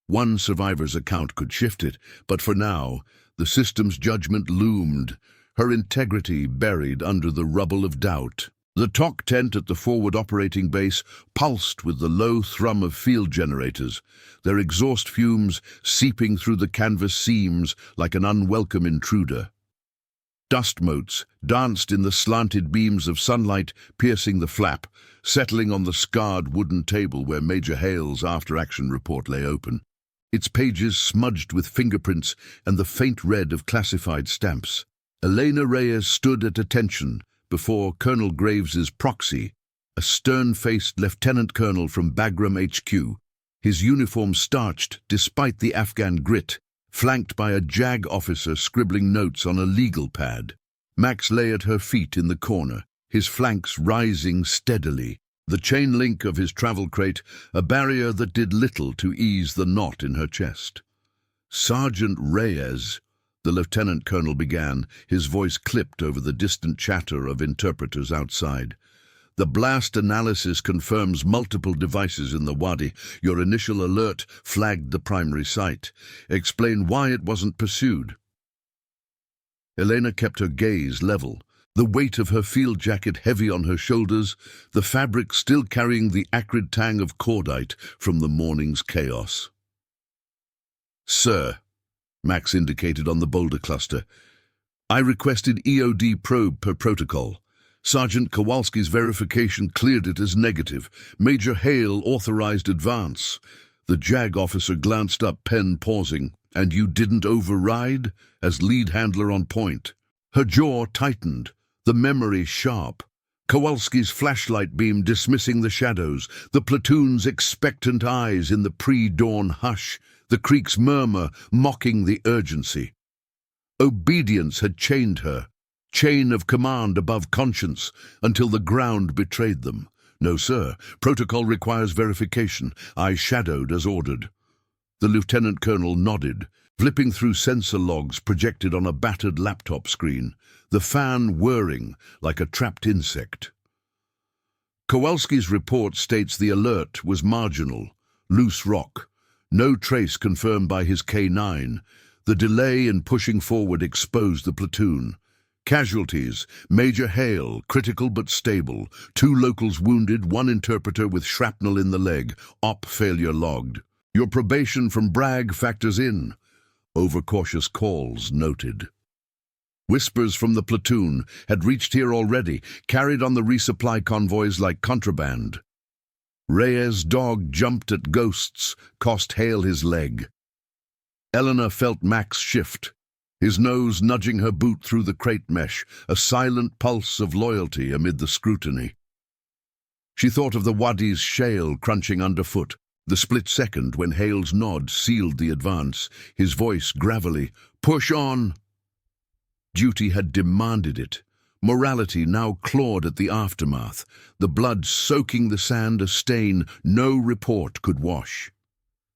One survivor's account could shift it, but for now, the system's judgment loomed, her integrity buried under the rubble of doubt. The TOC tent at the forward operating base pulsed with the low thrum of field generators, their exhaust fumes seeping through the canvas seams like an unwelcome intruder. Dust motes danced in the slanted beams of sunlight piercing the flap, settling on the scarred wooden table where Major Hale's after-action report lay open, its pages smudged with fingerprints and the faint red of classified stamps. Elena Reyes stood at attention before Colonel Graves's proxy, a stern-faced lieutenant colonel from Bagram HQ, his uniform starched despite the Afghan grit, flanked by a JAG officer scribbling notes on a legal pad. Max lay at her feet in the corner, his flanks rising steadily, the chain link of his travel crate a barrier that did little to ease the knot in her chest. Sergeant Reyes, the lieutenant colonel began, his voice clipped over the distant chatter of interpreters outside. The blast analysis confirms multiple devices in the wadi. Your initial alert flagged the primary site. Explain why it wasn't pursued. Elena kept her gaze level, the weight of her field jacket heavy on her shoulders, the fabric still carrying the acrid tang of cordite from the morning's chaos. "Sir," Max indicated on the boulder cluster, "I requested EOD probe per protocol. Sergeant Kowalski's verification cleared it as negative. Major Hale authorized advance." The JAG officer glanced up, pen pausing. "And you didn't override?" As lead handler on point. Her jaw tightened, the memory sharp. Kowalski's flashlight beam dismissing the shadows, the platoon's expectant eyes in the pre-dawn hush, the creek's murmur mocking the urgency. Obedience had chained her, chain of command above conscience, until the ground betrayed them. "No, sir. Protocol requires verification. I shadowed as ordered." The lieutenant colonel nodded, flipping through sensor logs projected on a battered laptop screen, the fan whirring like a trapped insect. Kowalski's report states the alert was marginal, loose rock, no trace confirmed by his K9. The delay in pushing forward exposed the platoon. Casualties: Major Hale, critical but stable, 2 locals wounded, 1 interpreter with shrapnel in the leg, op failure logged. Your probation from Bragg factors in. Overcautious calls noted. Whispers from the platoon had reached here already, carried on the resupply convoys like contraband. Reyes' dog jumped at ghosts, cost Hale his leg. Eleanor felt Max shift, his nose nudging her boot through the crate mesh, a silent pulse of loyalty amid the scrutiny. She thought of the Wadi's shale crunching underfoot, the split second when Hale's nod sealed the advance, his voice gravelly, "Push on!" Duty had demanded it. Morality now clawed at the aftermath, the blood soaking the sand a stain no report could wash.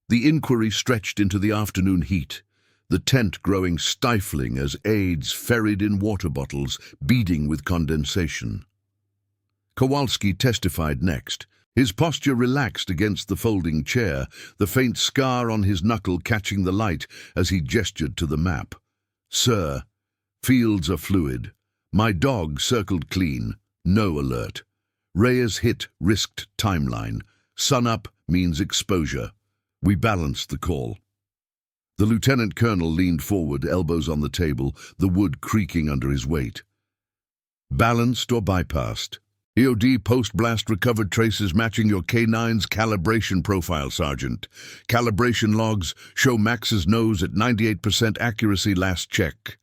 The inquiry stretched into the afternoon heat, the tent growing stifling as aides ferried in water bottles, beading with condensation. Kowalski testified next, his posture relaxed against the folding chair, the faint scar on his knuckle catching the light as he gestured to the map. "Sir, fields are fluid. My dog circled clean. No alert. Reyes hit risked timeline. Sunup means exposure. We balanced the call." The lieutenant colonel leaned forward, elbows on the table, the wood creaking under his weight. "Balanced or bypassed? EOD post-blast recovered traces matching your K9's calibration profile, Sergeant. Calibration logs show Max's nose at 98% accuracy last check."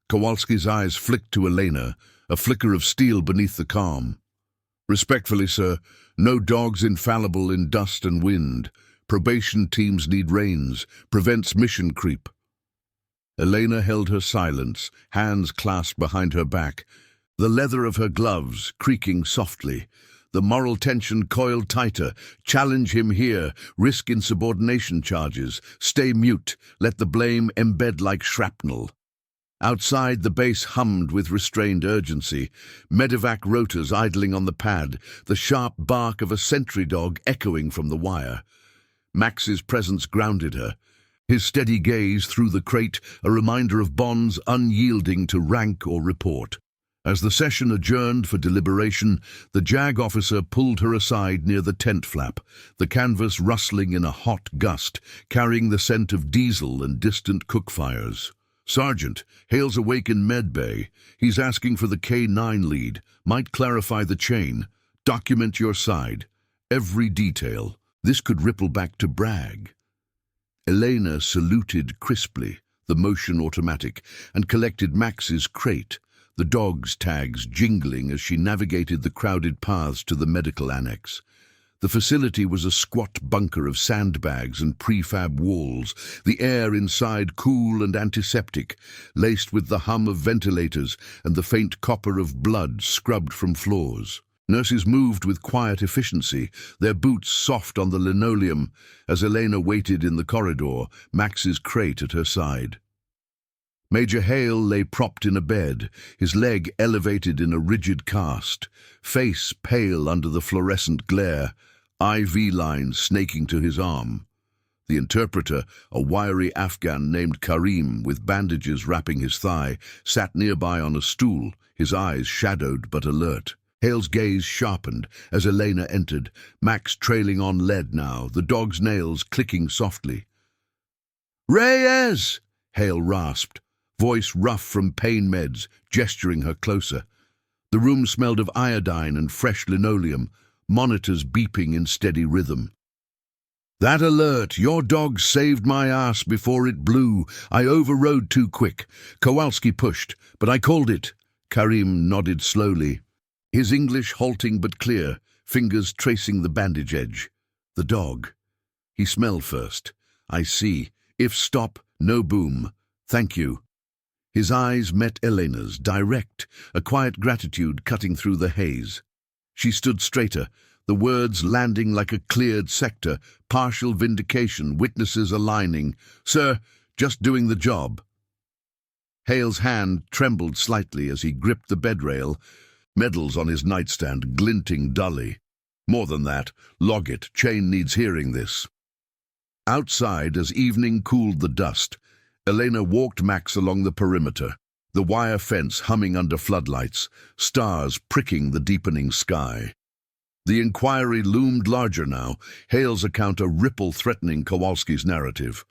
Kowalski's eyes flicked to Elena, a flicker of steel beneath the calm. "Respectfully, sir, no dog's infallible in dust and wind. Probation teams need reins, prevents mission creep." Elena held her silence, hands clasped behind her back, the leather of her gloves creaking softly. The moral tension coiled tighter. Challenge him here, risk insubordination charges, stay mute, let the blame embed like shrapnel. Outside, the base hummed with restrained urgency, medevac rotors idling on the pad, the sharp bark of a sentry dog echoing from the wire. Max's presence grounded her, his steady gaze through the crate a reminder of bonds unyielding to rank or report. As the session adjourned for deliberation, the JAG officer pulled her aside near the tent flap, the canvas rustling in a hot gust, carrying the scent of diesel and distant cook fires. "Sergeant, Hale's awake in medbay. He's asking for the K9 lead. Might clarify the chain. Document your side. Every detail. This could ripple back to Bragg." Elena saluted crisply, the motion automatic, and collected Max's crate, the dog's tags jingling as she navigated the crowded paths to the medical annex. The facility was a squat bunker of sandbags and prefab walls, the air inside cool and antiseptic, laced with the hum of ventilators and the faint copper of blood scrubbed from floors. Nurses moved with quiet efficiency, their boots soft on the linoleum, as Elena waited in the corridor, Max's crate at her side. Major Hale lay propped in a bed, his leg elevated in a rigid cast, face pale under the fluorescent glare, IV lines snaking to his arm. The interpreter, a wiry Afghan named Karim with bandages wrapping his thigh, sat nearby on a stool, his eyes shadowed but alert. Hale's gaze sharpened as Elena entered, Max trailing on lead now, the dog's nails clicking softly. "Reyes!" Hale rasped, voice rough from pain meds, gesturing her closer. The room smelled of iodine and fresh linoleum, monitors beeping in steady rhythm. "That alert, your dog saved my ass before it blew. I overrode too quick. Kowalski pushed, but I called it." Karim nodded slowly, his English halting but clear, fingers tracing the bandage edge. "The dog. He smelled first. I see. If stop, no boom. Thank you." His eyes met Elena's, direct, a quiet gratitude cutting through the haze. She stood straighter, the words landing like a cleared sector, partial vindication, witnesses aligning. "Sir, just doing the job." Hale's hand trembled slightly as he gripped the bedrail, medals on his nightstand glinting dully. "More than that, log it, Chain needs hearing this." Outside, as evening cooled the dust, Elena walked Max along the perimeter, the wire fence humming under floodlights, stars pricking the deepening sky. The inquiry loomed larger now, Hale's account a ripple threatening Kowalski's narrative.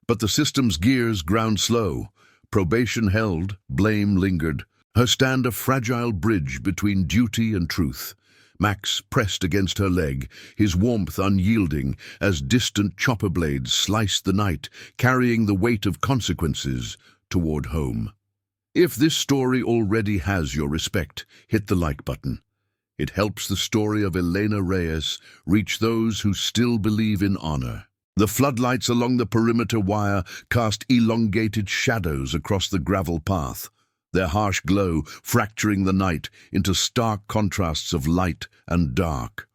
But the system's gears ground slow. Probation held, blame lingered, her stand a fragile bridge between duty and truth. Max pressed against her leg, his warmth unyielding, as distant chopper blades sliced the night, carrying the weight of consequences toward home. If this story already has your respect, hit the like button. It helps the story of Elena Reyes reach those who still believe in honor. The floodlights along the perimeter wire cast elongated shadows across the gravel path, their harsh glow fracturing the night into stark contrasts of light and dark.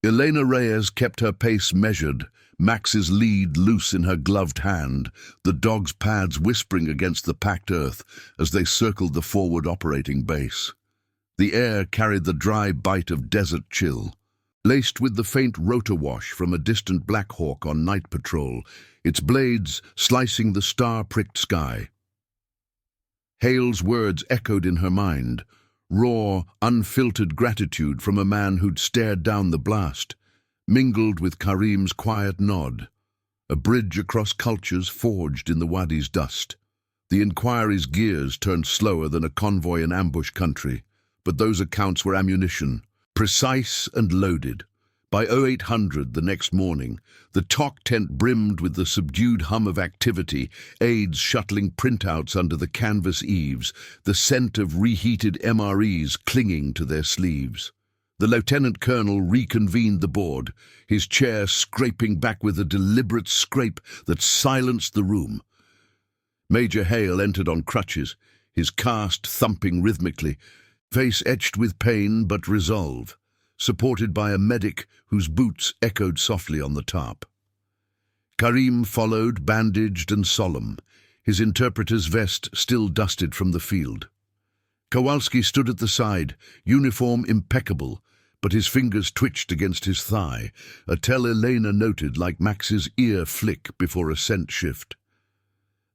Elena Reyes kept her pace measured, Max's lead loose in her gloved hand, the dog's pads whispering against the packed earth as they circled the forward operating base. The air carried the dry bite of desert chill, laced with the faint rotor wash from a distant Black Hawk on night patrol, its blades slicing the star-pricked sky. Hale's words echoed in her mind, raw, unfiltered gratitude from a man who'd stared down the blast, mingled with Karim's quiet nod, a bridge across cultures forged in the wadi's dust. The inquiry's gears turned slower than a convoy in ambush country, but those accounts were ammunition, precise and loaded. By 0800 the next morning, the talk tent brimmed with the subdued hum of activity, aides shuttling printouts under the canvas eaves, the scent of reheated MREs clinging to their sleeves. The lieutenant colonel reconvened the board, his chair scraping back with a deliberate scrape that silenced the room. Major Hale entered on crutches, his cast thumping rhythmically, face etched with pain but resolve, supported by a medic whose boots echoed softly on the top. Karim followed, bandaged and solemn, his interpreter's vest still dusted from the field. Kowalski stood at the side, uniform impeccable, but his fingers twitched against his thigh, a tell Elena noted like Max's ear flick before a scent shift.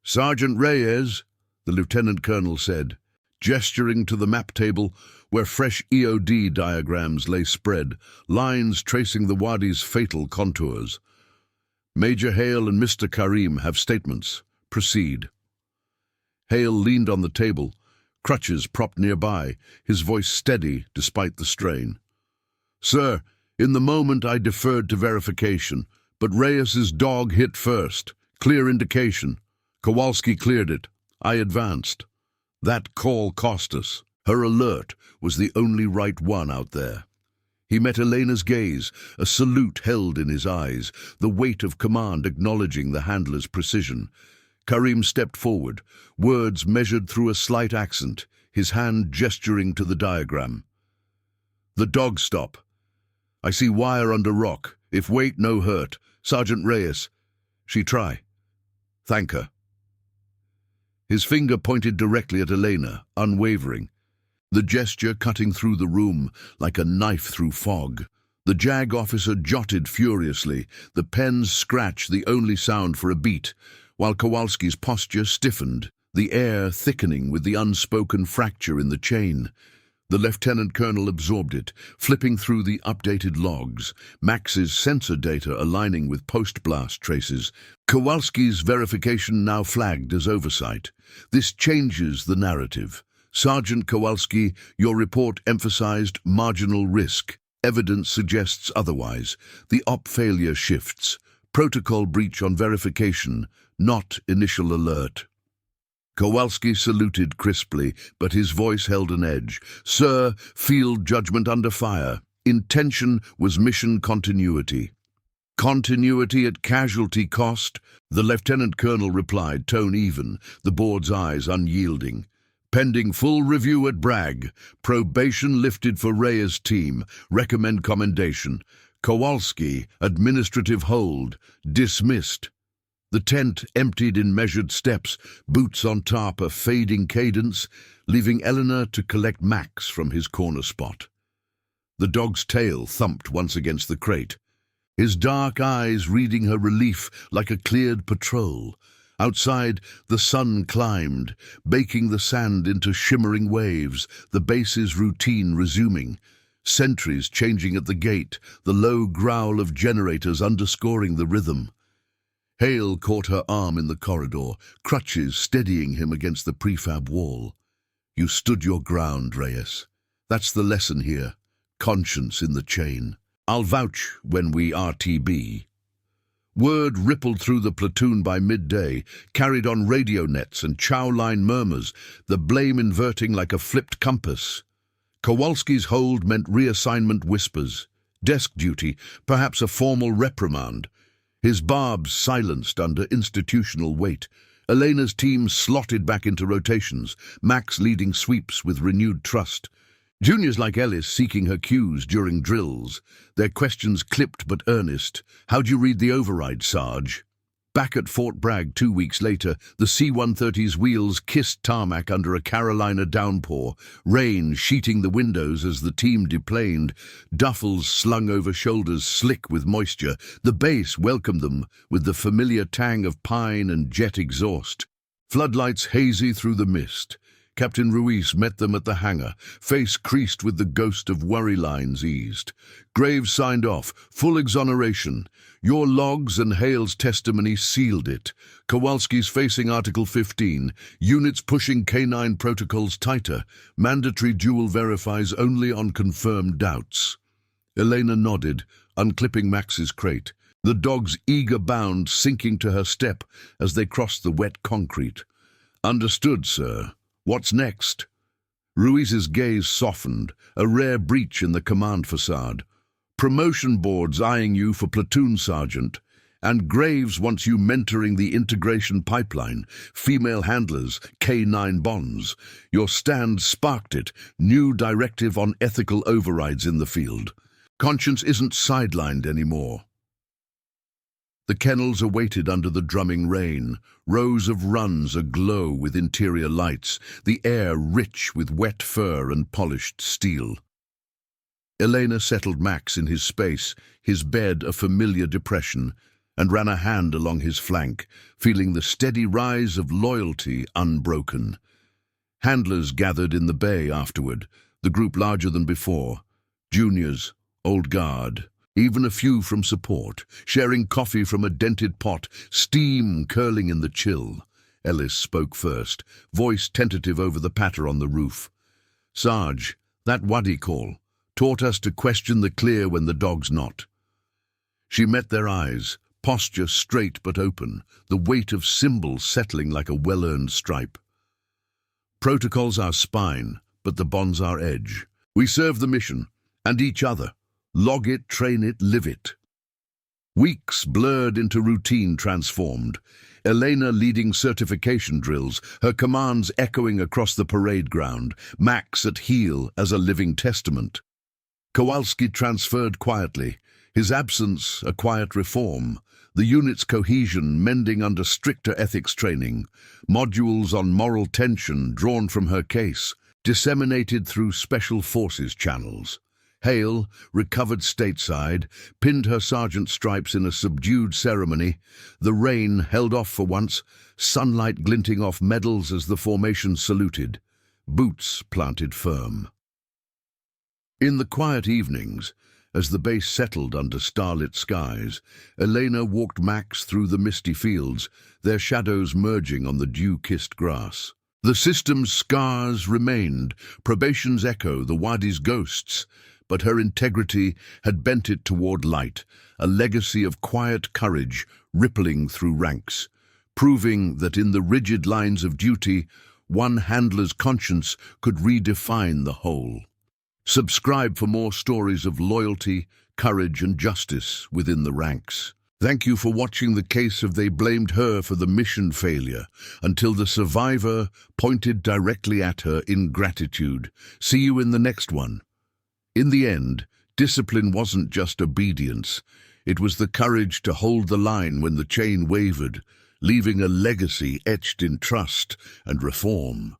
"Sergeant Reyes," the lieutenant colonel said, gesturing to the map table where fresh EOD diagrams lay spread, lines tracing the wadi's fatal contours. "Major Hale and Mr. Karim have statements. Proceed." Hale leaned on the table, crutches propped nearby, his voice steady despite the strain. "Sir, in the moment I deferred to verification, but Reyes's dog hit first. Clear indication. Kowalski cleared it. I advanced. That call cost us. Her alert was the only right one out there." He met Elena's gaze, a salute held in his eyes, the weight of command acknowledging the handler's precision. Karim stepped forward, words measured through a slight accent, his hand gesturing to the diagram. "The dog stop. I see wire under rock. If weight, no hurt. Sergeant Reyes. She try. Thank her." His finger pointed directly at Elena, unwavering, the gesture cutting through the room like a knife through fog. The The JAG officer jotted furiously, the pen's scratch the only sound for a beat, while Kowalski's posture stiffened, the air thickening with the unspoken fracture in the chain. The lieutenant colonel absorbed it, flipping through the updated logs, Max's sensor data aligning with post-blast traces. Kowalski's verification now flagged as oversight. This changes the narrative. Sergeant Kowalski, your report emphasized marginal risk. Evidence suggests otherwise. The op failure shifts. Protocol breach on verification, not initial alert. Kowalski saluted crisply, but his voice held an edge. Sir, field judgment under fire. Intention was mission continuity. Continuity at casualty cost? The lieutenant colonel replied, tone even, the board's eyes unyielding. Pending full review at Bragg. Probation lifted for Reyes' team. Recommend commendation. Kowalski, administrative hold. Dismissed. The tent emptied in measured steps, boots on top a fading cadence, leaving Eleanor to collect Max from his corner spot. The dog's tail thumped once against the crate, his dark eyes reading her relief like a cleared patrol. Outside, the sun climbed, baking the sand into shimmering waves, the base's routine resuming. Sentries changing at the gate, the low growl of generators underscoring the rhythm. Hale caught her arm in the corridor, crutches steadying him against the prefab wall. You stood your ground, Reyes. That's the lesson here. Conscience in the chain. I'll vouch when we RTB. Word rippled through the platoon by midday, carried on radio nets and chow line murmurs, the blame inverting like a flipped compass. Kowalski's hold meant reassignment whispers, desk duty, perhaps a formal reprimand. His barbs silenced under institutional weight. Elena's team slotted back into rotations, Max leading sweeps with renewed trust. Juniors like Ellis seeking her cues during drills, their questions clipped but earnest. How'd you read the override, Sarge? Back at Fort Bragg 2 weeks later, the C-130's wheels kissed tarmac under a Carolina downpour, rain sheeting the windows as the team deplaned, duffels slung over shoulders slick with moisture. The base welcomed them with the familiar tang of pine and jet exhaust. Floodlights hazy through the mist. Captain Ruiz met them at the hangar, face creased with the ghost of worry lines eased. Graves signed off, full exoneration. Your logs and Hale's testimony sealed it. Kowalski's facing Article 15, units pushing K9 protocols tighter. Mandatory dual verifies only on confirmed doubts. Elena nodded, unclipping Max's crate, the dog's eager bound sinking to her step as they crossed the wet concrete. Understood, sir. What's next? Ruiz's gaze softened, a rare breach in the command facade. Promotion boards eyeing you for platoon sergeant, and Graves wants you mentoring the integration pipeline, female handlers, K9 bonds. Your stand sparked it, new directive on ethical overrides in the field. Conscience isn't sidelined anymore. The kennels awaited under the drumming rain, rows of runs aglow with interior lights, the air rich with wet fur and polished steel. Elena settled Max in his space, his bed a familiar depression, and ran a hand along his flank, feeling the steady rise of loyalty unbroken. Handlers gathered in the bay afterward, the group larger than before. Juniors, old guard, even a few from support, sharing coffee from a dented pot, steam curling in the chill. Ellis spoke first, voice tentative over the patter on the roof. Sarge, that Wadi call taught us to question the clear when the dog's not. She met their eyes, posture straight but open, the weight of symbols settling like a well-earned stripe. Protocol's our spine, but the bond's our edge. We serve the mission, and each other. Log it, train it, live it. Weeks blurred into routine transformed. Elena leading certification drills, her commands echoing across the parade ground, Max at heel as a living testament. Kowalski transferred quietly, his absence a quiet reform, the unit's cohesion mending under stricter ethics training, modules on moral tension drawn from her case, disseminated through special forces channels. Hale, recovered stateside, pinned her sergeant's stripes in a subdued ceremony. The rain held off for once, sunlight glinting off medals as the formation saluted. Boots planted firm. In the quiet evenings, as the base settled under starlit skies, Elena walked Max through the misty fields, their shadows merging on the dew-kissed grass. The system's scars remained, probation's echo, the Wadi's ghosts, but her integrity had bent it toward light, a legacy of quiet courage rippling through ranks, proving that in the rigid lines of duty, one handler's conscience could redefine the whole. Subscribe for more stories of loyalty, courage, and justice within the ranks. Thank you for watching the case of They Blamed Her for the mission failure, until the survivor pointed directly at her in gratitude. See you in the next one. In the end, discipline wasn't just obedience. It was the courage to hold the line when the chain wavered, leaving a legacy etched in trust and reform.